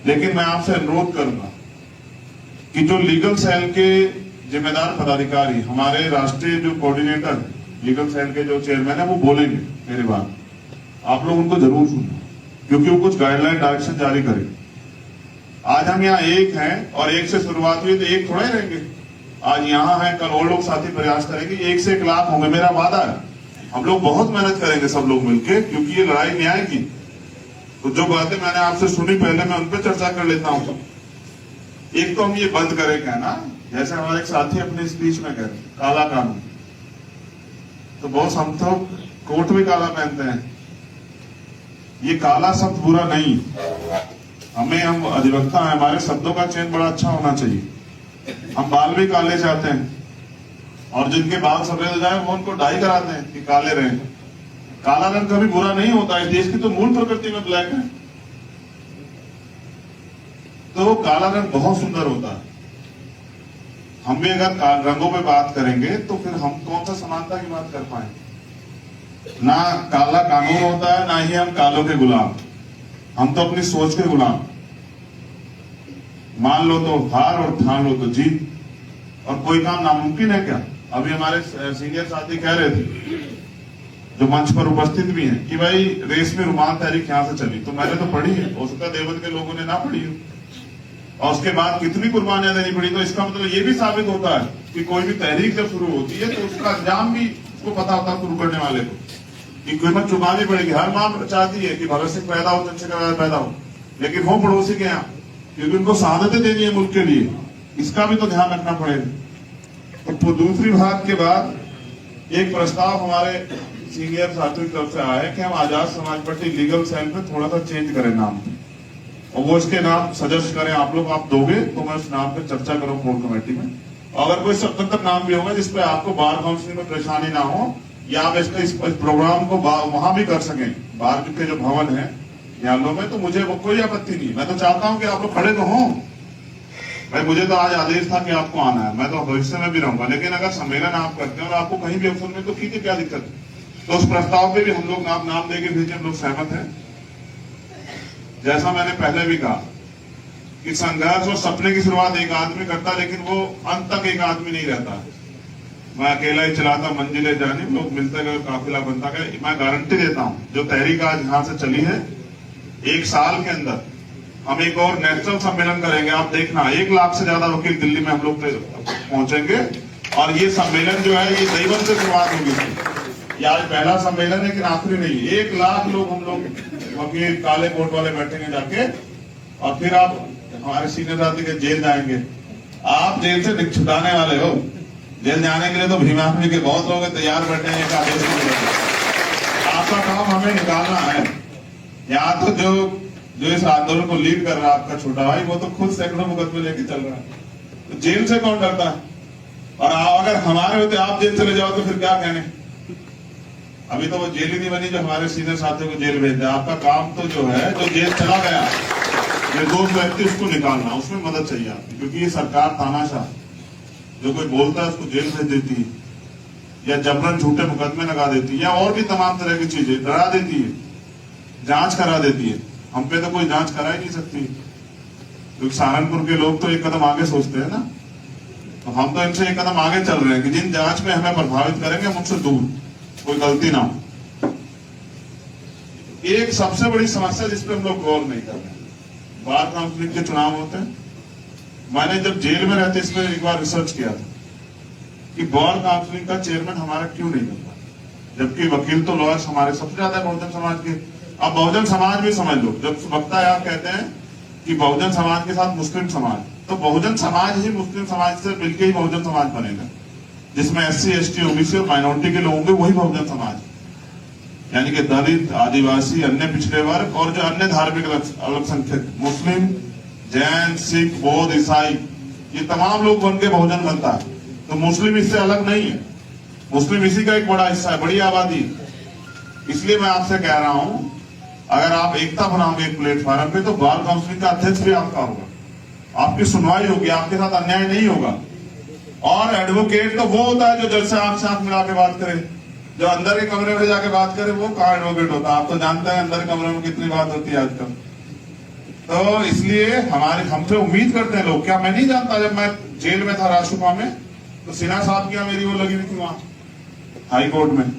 लेकिन मैं आपसे अनुरोध करूंगा कि जो लीगल सेल के जिम्मेदार पदाधिकारी, हमारे राष्ट्रीय जो कोऑर्डिनेटर लीगल सेल के जो चेयरमैन है, वो बोलेंगे मेरे बाद, आप लोग उनको जरूर सुनना, क्योंकि वो कुछ गाइडलाइन डायरेक्शन जारी करेंगे। आज हम यहाँ एक हैं और एक से शुरुआत हुई, तो एक थोड़ा ही रहेंगे। आज यहाँ है, कल और लोग साथी प्रयास करेंगे, 1 से 1 लाख होंगे, मेरा वादा है। हम लोग बहुत मेहनत करेंगे सब लोग मिलके, क्योंकि ये लड़ाई न्याय की। तो जो बातें मैंने आपसे सुनी पहले, मैं उन पर चर्चा कर लेता हूँ। एक तो हम ये बंद करें कहना, जैसे हमारे एक साथी अपने स्पीच में कह रहे काला कानून, तो बहुत हम तो कोट भी काला पहनते हैं। ये काला शब्द बुरा नहीं, हम अधिवक्ता हैं, हमारे शब्दों का चयन बड़ा अच्छा होना चाहिए। हम बाल भी काले चाहते हैं, और जिनके बाल सफेद हो जाए वो उनको डाई कराते हैं कि काले रहे। काला रंग कभी बुरा नहीं होता है, देश की तो मूल प्रकृति में ब्लैक है। तो काला रंग बहुत सुंदर होता है। हम भी अगर रंगों पे बात करेंगे तो फिर हम कौन सा समानता की बात कर पाएंगे। ना काला कानून होता है, ना ही हम कालों के गुलाम। हम तो अपनी सोच के गुलाम। मान लो तो हार और ठान लो तो जीत, और कोई काम नामुमकिन है क्या। अभी हमारे सीनियर साथी कह रहे थे, जो मंच पर उपस्थित भी हैं, कि भाई रेस में रुमाल तहरीक यहां से चली, तो मैंने तो पढ़ी है, हो सकता है देवबंद के लोगों ने ना पढ़ी हो, और उसके बाद कितनी कुर्बानियां देनी पड़ी। तो इसका मतलब ये भी साबित होता है कि कोई भी तहरीक जब शुरू होती है तो उसका अंजाम भी उसको पता होता है शुरू करने वाले को, कि कीमत चुकानी पड़ेगी। हर मां चाहती है कि भगत सिंह पैदा हो, चंद्रशेखर पैदा हो, लेकिन हो पड़ोसी के यहाँ, क्योंकि उनको शहादतें देनी है मुल्क के लिए। इसका भी तो ध्यान रखना पड़ेगा। तो दूसरी बात के बाद एक प्रस्ताव हमारे सीनियर साथियों की तरफ से आया है कि हम Azad Samaj party legal cell पे थोड़ा सा चेंज करें नाम, और वो इसके नाम सजेस्ट करें। आप लोग आप दोगे तो मैं उस नाम पे चर्चा करूं कोर कमेटी में। अगर कोई स्वतंत्र नाम भी होगा जिसपे आपको बार काउंसिल में परेशानी ना हो, या आप इसका इस प्रोग्राम को वहां भी कर सकें, बार के जो भवन है न्यायालयों में, तो मुझे वो कोई आपत्ति नहीं। मैं तो चाहता हूं कि आप लोग खड़े तो हों। भाई मुझे तो आज आदेश था कि आपको आना है, मैं तो भविष्य में भी रहूंगा, लेकिन अगर सम्मेलन आप करते हैं और आपको कहीं भी अवसर में, तो ठीक है, क्या दिक्कत है। तो उस प्रस्ताव पे भी हम लोग नाम देके भेजे, हम लोग सहमत हैं। जैसा मैंने पहले भी कहा कि संघर्ष और सपने की शुरुआत एक आदमी करता, लेकिन वो अंत तक एक आदमी नहीं रहता। मैं अकेला ही चलाता मंजिलें जानी, लोग मिलते गए, काफिला बनता गया। मैं गारंटी देता हूं, जो तहरीक आज यहां से चली है, 1 साल के अंदर हम एक और नेशनल सम्मेलन करेंगे। आप देखना, 1 लाख से ज्यादा वकील दिल्ली में हम लोग पहुंचेंगे, और ये सम्मेलन जो है ये देवबंद से शुरुआत होगी। ये आज पहला सम्मेलन है, लेकिन आखिरी नहीं। 1 लाख लोग हम लोग वकील काले कोट वाले बैठेंगे जाके, और फिर आप हमारे सीनियर साथी के जेल जाएंगे। आप जेल से छुटाने वाले हो, जेल जाने के लिए तो भीमाफी के बहुत लोग तैयार बैठे हैं। आपका काम हमें निकालना है। यहाँ तो जो इस आंदोलन को लीड कर रहा है आपका छोटा भाई, वो तो खुद सैकड़ों मुकदमे लेके चल रहा है। तो जेल से कौन डरता है। और अगर हमारे होते आप जेल चले जाओ तो फिर क्या कहने। अभी तो वो जेल ही नहीं बनी जो हमारे सीनियर साथियों को जेल भेज दे। आपका काम तो जो है, जो जेल चला गया निर्दोष व्यक्ति, उसको निकालना, उसमें मदद चाहिए आपकी। क्योंकि ये सरकार तानाशाह, जो कोई बोलता है उसको जेल भेज देती है, या जबरन झूठे मुकदमे लगा देती है, या और भी तमाम तरह की चीजें डरा देती है, जांच करा देती है। हम पे तो कोई जांच करा ही नहीं सकती, क्योंकि सहारनपुर के लोग तो एक कदम आगे सोचते हैं ना। तो हम तो इनसे एक कदम आगे चल रहे हैं कि जिन जांच में हमें प्रभावित करेंगे, हम उनसे दूर, कोई गलती ना हो। एक सबसे बड़ी समस्या जिस पे हम लोग गौर नहीं कर रहे, बार काउंसिल के चुनाव होते हैं। मैंने जब जेल में रहते इस पर एक बार रिसर्च किया था कि बार काउंसिलिंग का चेयरमैन हमारा क्यों नहीं बनता, जबकि वकील तो लॉयर्स हमारे सबसे ज्यादा बहुजन समाज के। अब बहुजन समाज भी समझ लो, जब वक्ता यार कहते हैं कि बहुजन समाज के साथ मुस्लिम समाज, तो बहुजन समाज ही मुस्लिम समाज से मिलकर ही बहुजन समाज बनेगा, जिसमें SC ST OBC और माइनॉरिटी के लोग होंगे, वही बहुजन समाज। यानी कि दलित, आदिवासी, अन्य पिछड़े वर्ग, और जो अन्य धार्मिक अल्पसंख्यक, मुस्लिम, जैन, सिख, बौद्ध, ईसाई, ये तमाम लोग बन के बहुजन बनता है। तो मुस्लिम इससे अलग नहीं है, मुस्लिम इसी का एक बड़ा हिस्सा है, बड़ी आबादी। इसलिए मैं आपसे कह रहा हूं, अगर आप एकता बनाओगे एक प्लेटफॉर्म पे, तो बार काउंसिलिंग का अध्यक्ष भी आपका होगा, आपकी सुनवाई होगी, आपके साथ अन्याय नहीं होगा। और एडवोकेट तो वो होता है जो जज से आंख मिला के बात करे, जो अंदर के कमरे में जाके बात करे, वो कहाँ एडवोकेट होता है? आप तो जानते हैं अंदर कमरे में कितनी बात होती है आजकल। तो इसलिए हमसे उम्मीद करते हैं लोग। क्या मैं नहीं जानता, जब मैं जेल में था राजसभा में, तो सिन्हा साहब की मेरी वो लगी हुई थी वहां हाई कोर्ट में,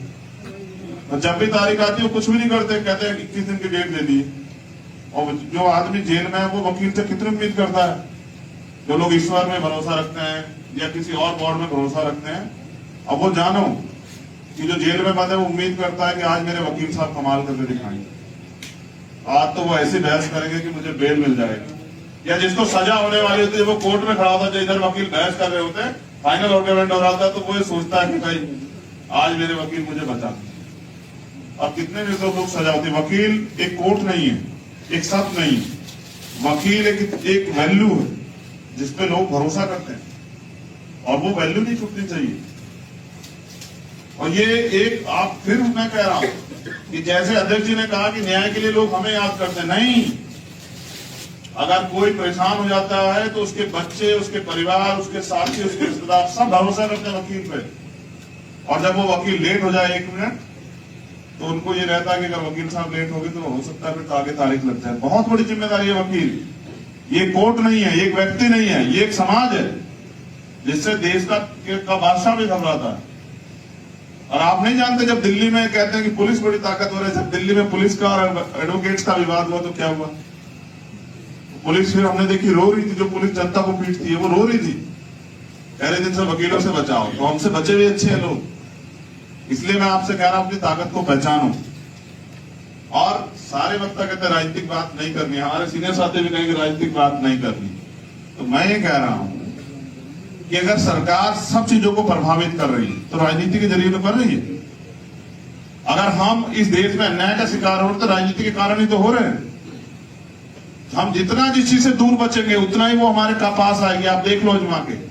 तो जब भी तारीख आती है वो कुछ भी नहीं करते, कहते हैं 21 दिन की डेट दे दी। और जो आदमी जेल में है वो वकील से कितनी उम्मीद करता है? जो लोग ईश्वर में भरोसा रखते हैं या किसी और गॉड में भरोसा रखते हैं, अब वो जानो कि जो जेल में बंद है वो उम्मीद करता है कि आज मेरे वकील साहब कमाल करके दिखाएंगे, आज तो वो ऐसी बहस करेंगे कि मुझे बेल मिल जाएगी। या जिसको सजा होने वाली होती है, वो कोर्ट में खड़ा होता है, इधर वकील बहस कर रहे होते हैं, फाइनल आर्गुमेंट हो रहा था, तो वो ये सोचता है कि भाई आज मेरे वकील मुझे बचा। और कितने निर्दोष लोग सजा होती है। वकील एक कोर्ट नहीं है, एक शब्द नहीं है, वकील एक वैल्यू है जिसपे लोग भरोसा करते हैं, और वो वैल्यू नहीं छूटनी चाहिए। और ये एक आप फिर मैं कह रहा हूं कि जैसे अध्यक्ष जी ने कहा कि न्याय के लिए लोग हमें याद करते हैं, नहीं, अगर कोई परेशान हो जाता है तो उसके बच्चे, उसके परिवार, उसके साथी, उसके रिश्तेदार सब भरोसा करते हैं वकील पे। और जब वो वकील लेट हो जाए 1 मिनट, तो उनको ये रहता है कि अगर वकील साहब लेट हो गए तो हो सकता है फिर आगे तारीख लग जाए। बहुत बड़ी जिम्मेदारी है वकील। ये कोर्ट नहीं है, ये एक व्यक्ति नहीं है, ये एक समाज है जिससे देश का बादशाह भी घबराता है। और आप नहीं जानते, जब दिल्ली में कहते हैं कि पुलिस बड़ी ताकतवर है, जब दिल्ली में पुलिस का और एडवोकेट्स का विवाद हुआ तो क्या हुआ? पुलिस फिर हमने देखी रो रही थी, जो पुलिस जनता को पीटती है वो रो रही थी, कह रहे जिनसे वकीलों से बचाओ। तो हमसे बचे हुए अच्छे हैं लोग। इसलिए मैं आपसे कह रहा हूं अपनी ताकत को पहचानो। और सारे वक्त कहते राजनीतिक बात नहीं करनी, हमारे सीनियर साथी भी कहेंगे राजनीतिक बात नहीं करनी। तो मैं ये कह रहा हूं कि अगर सरकार सब चीजों को प्रभावित कर रही है तो राजनीति के जरिए तो कर रही है। अगर हम इस देश में अन्याय का शिकार हो रहे तो राजनीति के कारण ही तो हो रहे हैं। हम जितना जिस चीज से दूर बचेंगे उतना ही वो हमारे पास आएगी। आप देख लो अजमा के,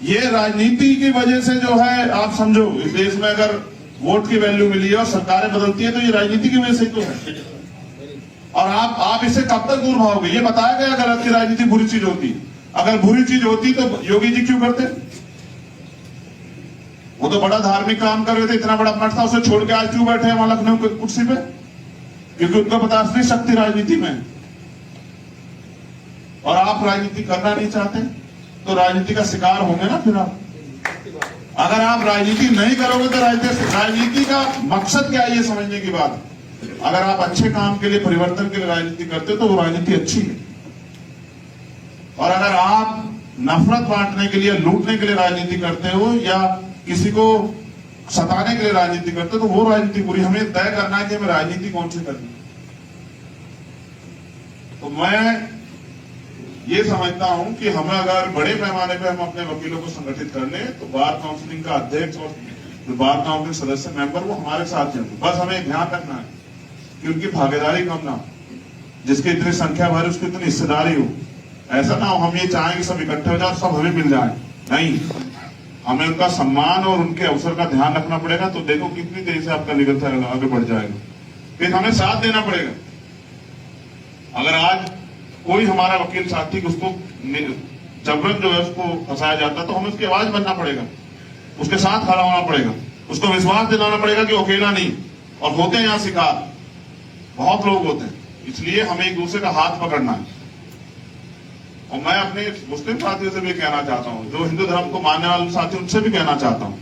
ये राजनीति की वजह से जो है, आप समझो इस देश में अगर वोट की वैल्यू मिली है और सरकारें बदलती है तो ये राजनीति की वजह से तो है। और आप इससे कब तक दूर भागोगे? ये बताया गया गलत कि राजनीति बुरी चीज होती। अगर बुरी चीज होती तो योगी जी क्यों करते? वो तो बड़ा धार्मिक काम कर रहे थे, इतना बड़ा मठ था, उसे छोड़ के आज क्यों बैठे हैं वहां लखनऊ की कुर्सी पे? क्योंकि उनको पता असली शक्ति राजनीति में। और आप राजनीति करना नहीं चाहते तो राजनीति का शिकार होंगे ना फिर आप। अगर आप राजनीति नहीं करोगे तो राजनीति का मकसद क्या है ये समझने की बात। अगर आप अच्छे काम के लिए, परिवर्तन के लिए राजनीति करते हो तो वो राजनीति अच्छी है। और अगर आप नफरत बांटने के लिए, लूटने के लिए राजनीति करते हो या किसी को सताने के लिए राजनीति करते हो तो वो राजनीति बुरी। हमें तय करना है कि हमें राजनीति कौन सी करनी। तो मैं ये समझता हूं कि हमें अगर बड़े पैमाने पे हम अपने वकीलों को संगठित कर ले तो बार काउंसिलिंग का अध्यक्ष और जो बार काउंसिल सदस्य मेंबर वो हमारे साथ चलते। बस हमें ध्यान रखना है कि उनकी भागीदारी कम ना हो, जिसकी इतनी संख्या भर उसकी इतनी हिस्सेदारी हो। ऐसा ना हो हम ये चाहें कि सब इकट्ठे हो जाए, सब हमें मिल जाए। नहीं, हमें उनका सम्मान और उनके अवसर का ध्यान रखना पड़ेगा। तो देखो कितनी तेजी से आपका निरंतर आगे बढ़ जाएगा। फिर हमें साथ देना पड़ेगा। अगर आज कोई हमारा वकील साथी उसको जबरन जो है उसको फंसाया जाता तो हमें उसकी आवाज बनना पड़ेगा, उसके साथ खड़ा होना पड़ेगा, उसको विश्वास दिलाना पड़ेगा कि अकेला नहीं। और होते हैं यहाँ शिकार, बहुत लोग होते हैं। इसलिए हमें एक दूसरे का हाथ पकड़ना है। और मैं अपने मुस्लिम साथियों से भी कहना चाहता हूं, जो हिंदू धर्म को मानने वाले साथी, उनसे भी कहना चाहता हूं,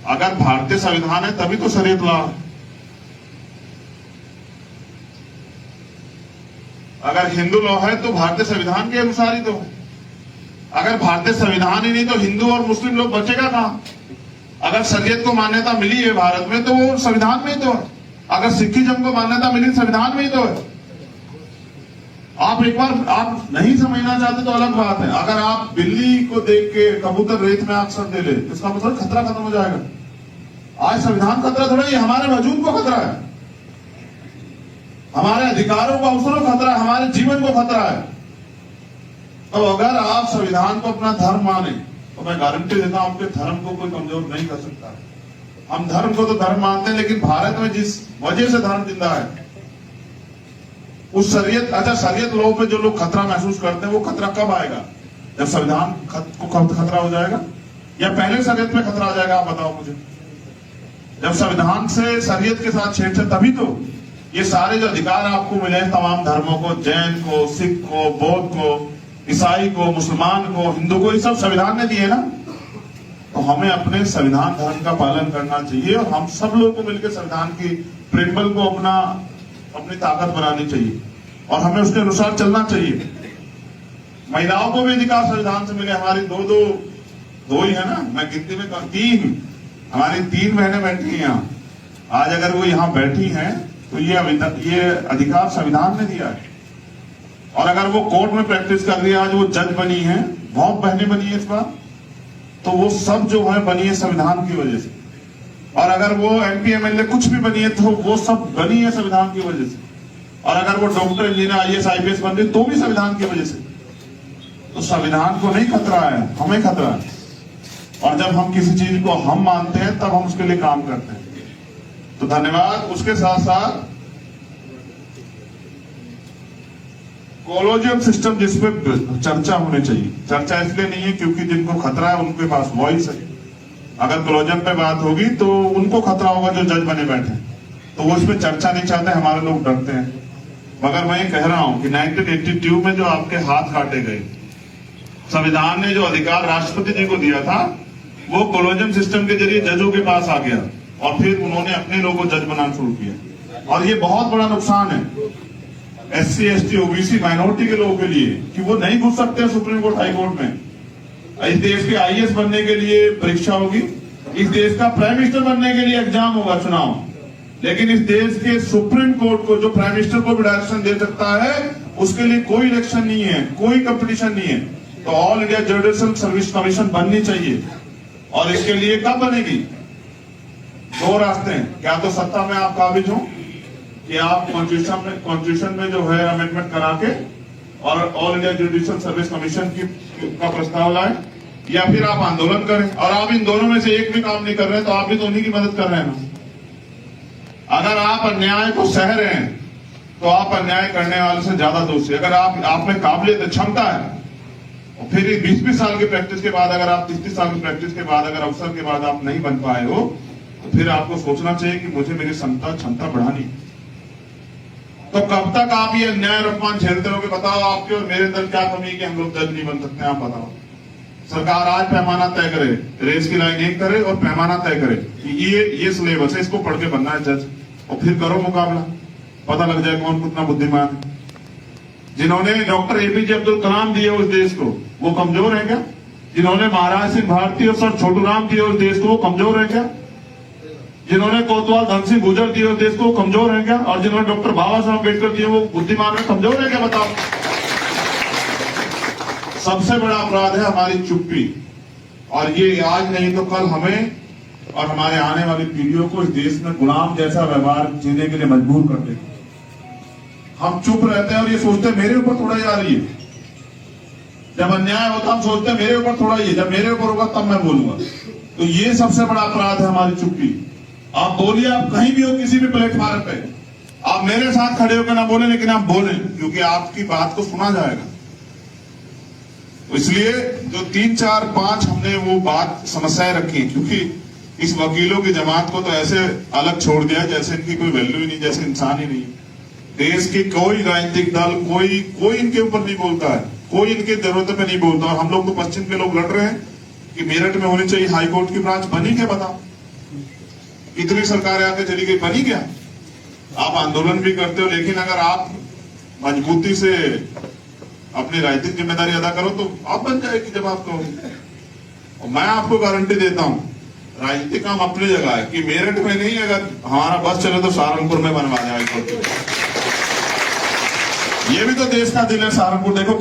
अगर भारतीय संविधान है तभी तो शरीयत लॉ है। अगर हिंदू लॉ है तो भारतीय संविधान के अनुसार ही तो है। अगर भारतीय संविधान ही नहीं तो हिंदू और मुस्लिम लोग बचेगा कहां? अगर शरीयत को मान्यता मिली है भारत में तो वो संविधान में ही तो है। अगर सिखिज्म को मान्यता मिली संविधान में ही तो है। आप एक बार आप नहीं समझना चाहते तो अलग बात है। अगर आप बिल्ली को देख के कबूतर रेत में अक्सर दे ले, इसका मतलब खतरा खत्म हो जाएगा। आज संविधान खतरा थोड़ा, ये हमारे वजूद को खतरा है, हमारे अधिकारों को, अवसरों को खतरा है, हमारे जीवन को खतरा है। तो अगर आप संविधान को अपना धर्म माने तो मैं गारंटी देता हूं आपके धर्म को कोई कमजोर नहीं कर सकता। हम धर्म को तो धर्म मानते हैं, लेकिन भारत में जिस वजह से धर्म जिंदा है उस शरीयत, अच्छा शरीयत लॉ पे जो लोग खतरा महसूस करते हैं, वो खतरा कब आएगा? जब संविधान को खतरा हो जाएगा, या पहले शरीयत पे खतरा आ जाएगा? आप बताओ मुझे। जब संविधान से शरीयत के साथ छेड़छाड़, तभी तो ये सारे जो अधिकार आपको मिले हैं तमाम धर्मों को, जैन को, सिख को, बौद्ध को, ईसाई को, मुसलमान को, हिंदू को, ये सब संविधान ने दिए ना। तो हमें अपने संविधान धर्म का पालन करना चाहिए और हम सब लोगों को मिलकर संविधान की प्रिंसिपल को अपनी ताकत बनानी चाहिए और हमें उसके अनुसार चलना चाहिए। महिलाओं को भी अधिकार संविधान से मिले। हमारी दो ही है ना, मैं गिनती में तीन, हमारी 3 बहनें बैठी हैं यहाँ। आज अगर वो यहाँ बैठी हैं तो ये अधिकार संविधान ने दिया है। और अगर वो कोर्ट में प्रैक्टिस कर रही है, आज वो जज बनी है, बहुत बहनें बनी है इस बार, तो वो सब जो है बनी है संविधान की वजह से। और अगर वो MP MLA कुछ भी बनी है तो वो सब बनी है संविधान की वजह से। और अगर वो डॉक्टर, इंजीनियर, IAS IPS बन रही तो भी संविधान की वजह से। तो संविधान को नहीं खतरा है, हमें खतरा है। और जब हम किसी चीज को हम मानते हैं तब हम उसके लिए काम करते हैं। तो धन्यवाद। उसके साथ साथ कॉलोजियम सिस्टम जिसपे चर्चा होनी चाहिए। चर्चा इसलिए नहीं है क्योंकि जिनको खतरा है उनके पास वॉइस है। अगर कॉलोजियम पे बात होगी तो उनको खतरा होगा जो जज बने बैठे, तो वो इस पे चर्चा नहीं चाहते, हमारे लोग डरते हैं। मगर मैं ये कह रहा हूं कि 1982 में जो आपके हाथ काटे गए, संविधान ने जो अधिकार राष्ट्रपति जी को दिया था, वो कॉलोजियम सिस्टम के जरिए जजों के पास आ गया और फिर उन्होंने अपने लोगों को जज बनाना शुरू किया। और ये बहुत बड़ा नुकसान है SC ST OBC माइनॉरिटी के लोगों के लिए कि वो नहीं घुस सकते सुप्रीम कोर्ट, हाई कोर्ट में। इस देश के IAS बनने के लिए परीक्षा होगी, इस देश का प्राइम मिनिस्टर बनने के लिए एग्जाम होगा, चुनाव। लेकिन इस देश के सुप्रीम कोर्ट को, जो प्राइम मिनिस्टर को भी डायरेक्शन दे सकता है, उसके लिए कोई इलेक्शन नहीं है, कोई कंपटीशन नहीं है। तो all India judicial service commission बननी चाहिए। और इसके लिए कब बनेगी? 2 रास्ते हैं। क्या तो सत्ता में आप काबिज हो कि आप कॉन्स्टिट्यूशन में जो है अमेंडमेंट करा के और all India judicial service commission का प्रस्ताव लाए, या फिर आप आंदोलन करें। और आप इन दोनों में से एक भी काम नहीं कर रहे हैं तो आप भी तो उन्हीं की मदद कर रहे हैं ना। अगर आप अन्याय को सह रहे हैं तो आप अन्याय करने वाले से ज्यादा दोषी। अगर आप में काबिलियत, क्षमता है, और फिर 20-20 साल की प्रैक्टिस के बाद, अगर आप 30-30 साल की प्रैक्टिस के बाद, अगर अवसर के बाद आप नहीं बन पाए हो, तो फिर आपको सोचना चाहिए कि मुझे मेरी क्षमता बढ़ानी। तो कब तक आप ये अन्याय और अपमान झेलते रहोगे? बताओ, आपके और मेरे अंदर क्या कमी है कि हम लोग जज नहीं बन सकते? आप बताओ। सरकार आज पैमाना तय करे, रेस की लाइन एक करे और पैमाना तय करे कि ये सिलेबस है, इसको पढ़ के बनना है जज, और फिर करो मुकाबला, पता लग जाए कौन कितना बुद्धिमान है। जिन्होंने डॉक्टर APJ अब्दुल कलाम दिए उस देश को, वो कमजोर है क्या? जिन्होंने महाराज सिंह भारती और सर छोटू राम दिए उस देश को, वो कमजोर है क्या? जिन्होंने कोतवाल धन सिंह गुर्जर दिए उस देश को, वो कमजोर है क्या? और जिन्होंने डॉक्टर बाबा साहब अम्बेडकर दिए, वो बुद्धिमान है, कमजोर है क्या? बताओ। सबसे बड़ा अपराध है हमारी चुप्पी। और ये आज नहीं तो कल हमें और हमारे आने वाली पीढ़ियों को इस देश में गुलाम जैसा व्यवहार जीने के लिए मजबूर कर देगा। हम चुप रहते हैं और ये सोचते हैं मेरे ऊपर थोड़ा ही आ रही है। जब अन्याय होता हम सोचते हैं मेरे ऊपर थोड़ा ही है, जब मेरे ऊपर होगा तब मैं बोलूंगा। तो ये सबसे बड़ा अपराध है हमारी चुप्पी। आप बोलिए, आप कहीं भी हो, किसी भी प्लेटफॉर्म पे, आप मेरे साथ खड़े होकर ना बोले, लेकिन आप बोले, क्योंकि आपकी बात को सुना जाएगा। इसलिए जो 3, 4, 5 हमने वो बात समस्याएं रखी, क्योंकि इस वकीलों की जमात को तो ऐसे अलग छोड़ दिया जैसे इनकी कोई वैल्यू ही नहीं, जैसे इंसान ही नहीं। देश की कोई राजनीतिक दल, कोई इनके ऊपर नहीं बोलता है, कोई इनके जरूरत पे नहीं बोलता। और हम लोग तो पश्चिम के लोग लड़ रहे हैं कि मेरठ में होनी चाहिए हाई कोर्ट की ब्रांच। बनी क्या? बताओ। इतनी सरकारें आके चली गई, बनी क्या? आप आंदोलन भी करते हो, लेकिन अगर आप मजबूती से अपनी राजनीतिक जिम्मेदारी अदा करो तो आप बन जाएगी जब आप कहोगे। और मैं आपको गारंटी देता हूं, राजनीतिक काम अपनी जगह है कि मेरठ में नहीं, अगर हमारा बस चले तो सहारनपुर में बनवा जाए। ये भी तो देश का दिल है सहारनपुर। देखो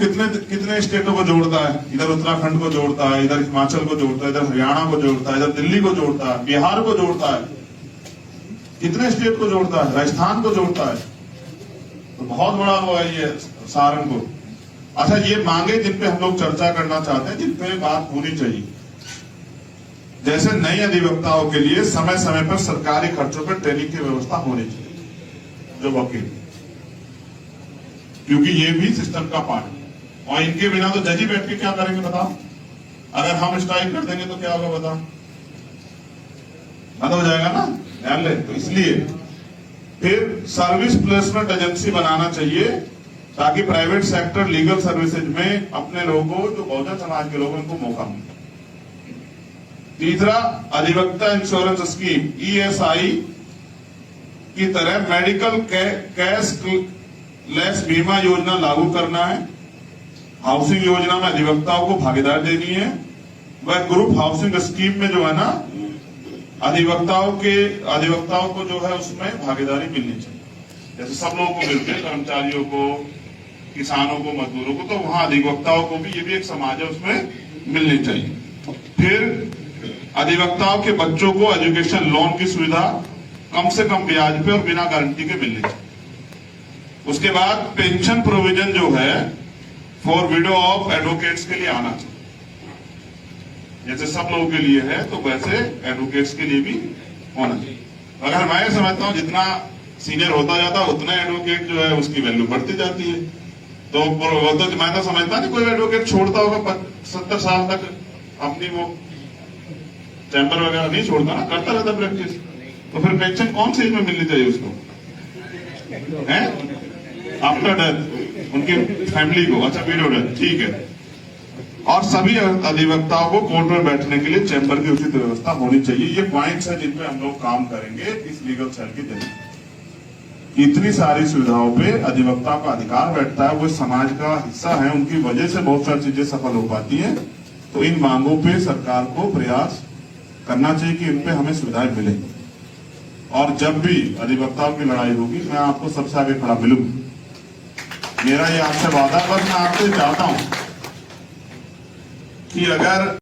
कितने स्टेटों को जोड़ता है, इधर उत्तराखंड को जोड़ता है, इधर हिमाचल को जोड़ता है, इधर हरियाणा को जोड़ता है, इधर दिल्ली को जोड़ता है, बिहार को जोड़ता है, कितने स्टेट को जोड़ता है, राजस्थान को जोड़ता है। तो बहुत बड़ा वो है ये सहारनपुर। अच्छा, ये मांगे जिन पे हम लोग चर्चा करना चाहते हैं, जिन पे बात होनी चाहिए, जैसे नए अधिवक्ताओं के लिए समय समय पर सरकारी खर्चों पर ट्रेनिंग की व्यवस्था होनी चाहिए। जो वकील क्योंकि ये भी सिस्टम का पार्ट है। और इनके बिना तो जज ही बैठ के क्या करेंगे बताओ? अगर हम स्ट्राइक कर देंगे तो क्या होगा बताओ? बंद हो जाएगा ना, ध्यान ले। तो इसलिए फिर सर्विस प्लेसमेंट एजेंसी बनाना चाहिए ताकि प्राइवेट सेक्टर लीगल सर्विसेज में अपने लोगों, जो बहुजन समाज के लोग, उनको मौका मिले। तीसरा, अधिवक्ता इंश्योरेंस स्कीम ESI की तरह मेडिकल कैश लेस बीमा योजना लागू करना है। हाउसिंग योजना में अधिवक्ताओं को भागीदारी देनी है। वह ग्रुप हाउसिंग स्कीम में जो है ना, अधिवक्ताओं को जो है उसमें भागीदारी मिलनी चाहिए। जैसे सब लोगों को मिलते हैं, कर्मचारियों को, किसानों को, मजदूरों को, तो वहां अधिवक्ताओं को भी, ये भी एक समाज है, उसमें मिलनी चाहिए। फिर अधिवक्ताओं के बच्चों को एजुकेशन लोन की सुविधा कम से कम ब्याज पे और बिना गारंटी के मिलनी चाहिए। उसके बाद पेंशन प्रोविजन जो है फॉर विडो ऑफ एडवोकेट्स के लिए आना चाहिए। जैसे सब लोगों के लिए है तो वैसे एडवोकेट्स के लिए भी होना चाहिए। अगर मैं समझता हूं जितना सीनियर होता जाता है उतना एडवोकेट जो है उसकी वैल्यू बढ़ती जाती है। तो मैं तो समझता नहीं कोई एडवोकेट छोड़ता होगा 70 साल तक अपनी वो चैम्बर वगैरह नहीं छोड़ता ना, करता रहता प्रैक्टिस। तो फिर पेंशन कौन सी में मिलनी चाहिए उसको? है आफ्टर डेथ उनकी फैमिली को, अच्छा विडो डेथ, ठीक है। और सभी अधिवक्ताओं को कोर्ट में बैठने के लिए चैम्बर की उचित व्यवस्था होनी चाहिए। ये पॉइंट्स है जिन पे हम लोग काम करेंगे इस लीगल सेल के जरिए। इतनी सारी सुविधाओं पे अधिवक्ता का अधिकार बैठता है, वो समाज का हिस्सा है, उनकी वजह से बहुत सारी चीजें सफल हो पाती हैं। तो इन मांगों पे सरकार को प्रयास करना चाहिए कि इन पे हमें सुविधाएं मिले। और जब भी अधिवक्ताओं की लड़ाई होगी मैं आपको सबसे आगे खड़ा मिलूंगा। मेरा ये आपसे वादा, बस मैं आपसे चाहता हूं कि अगर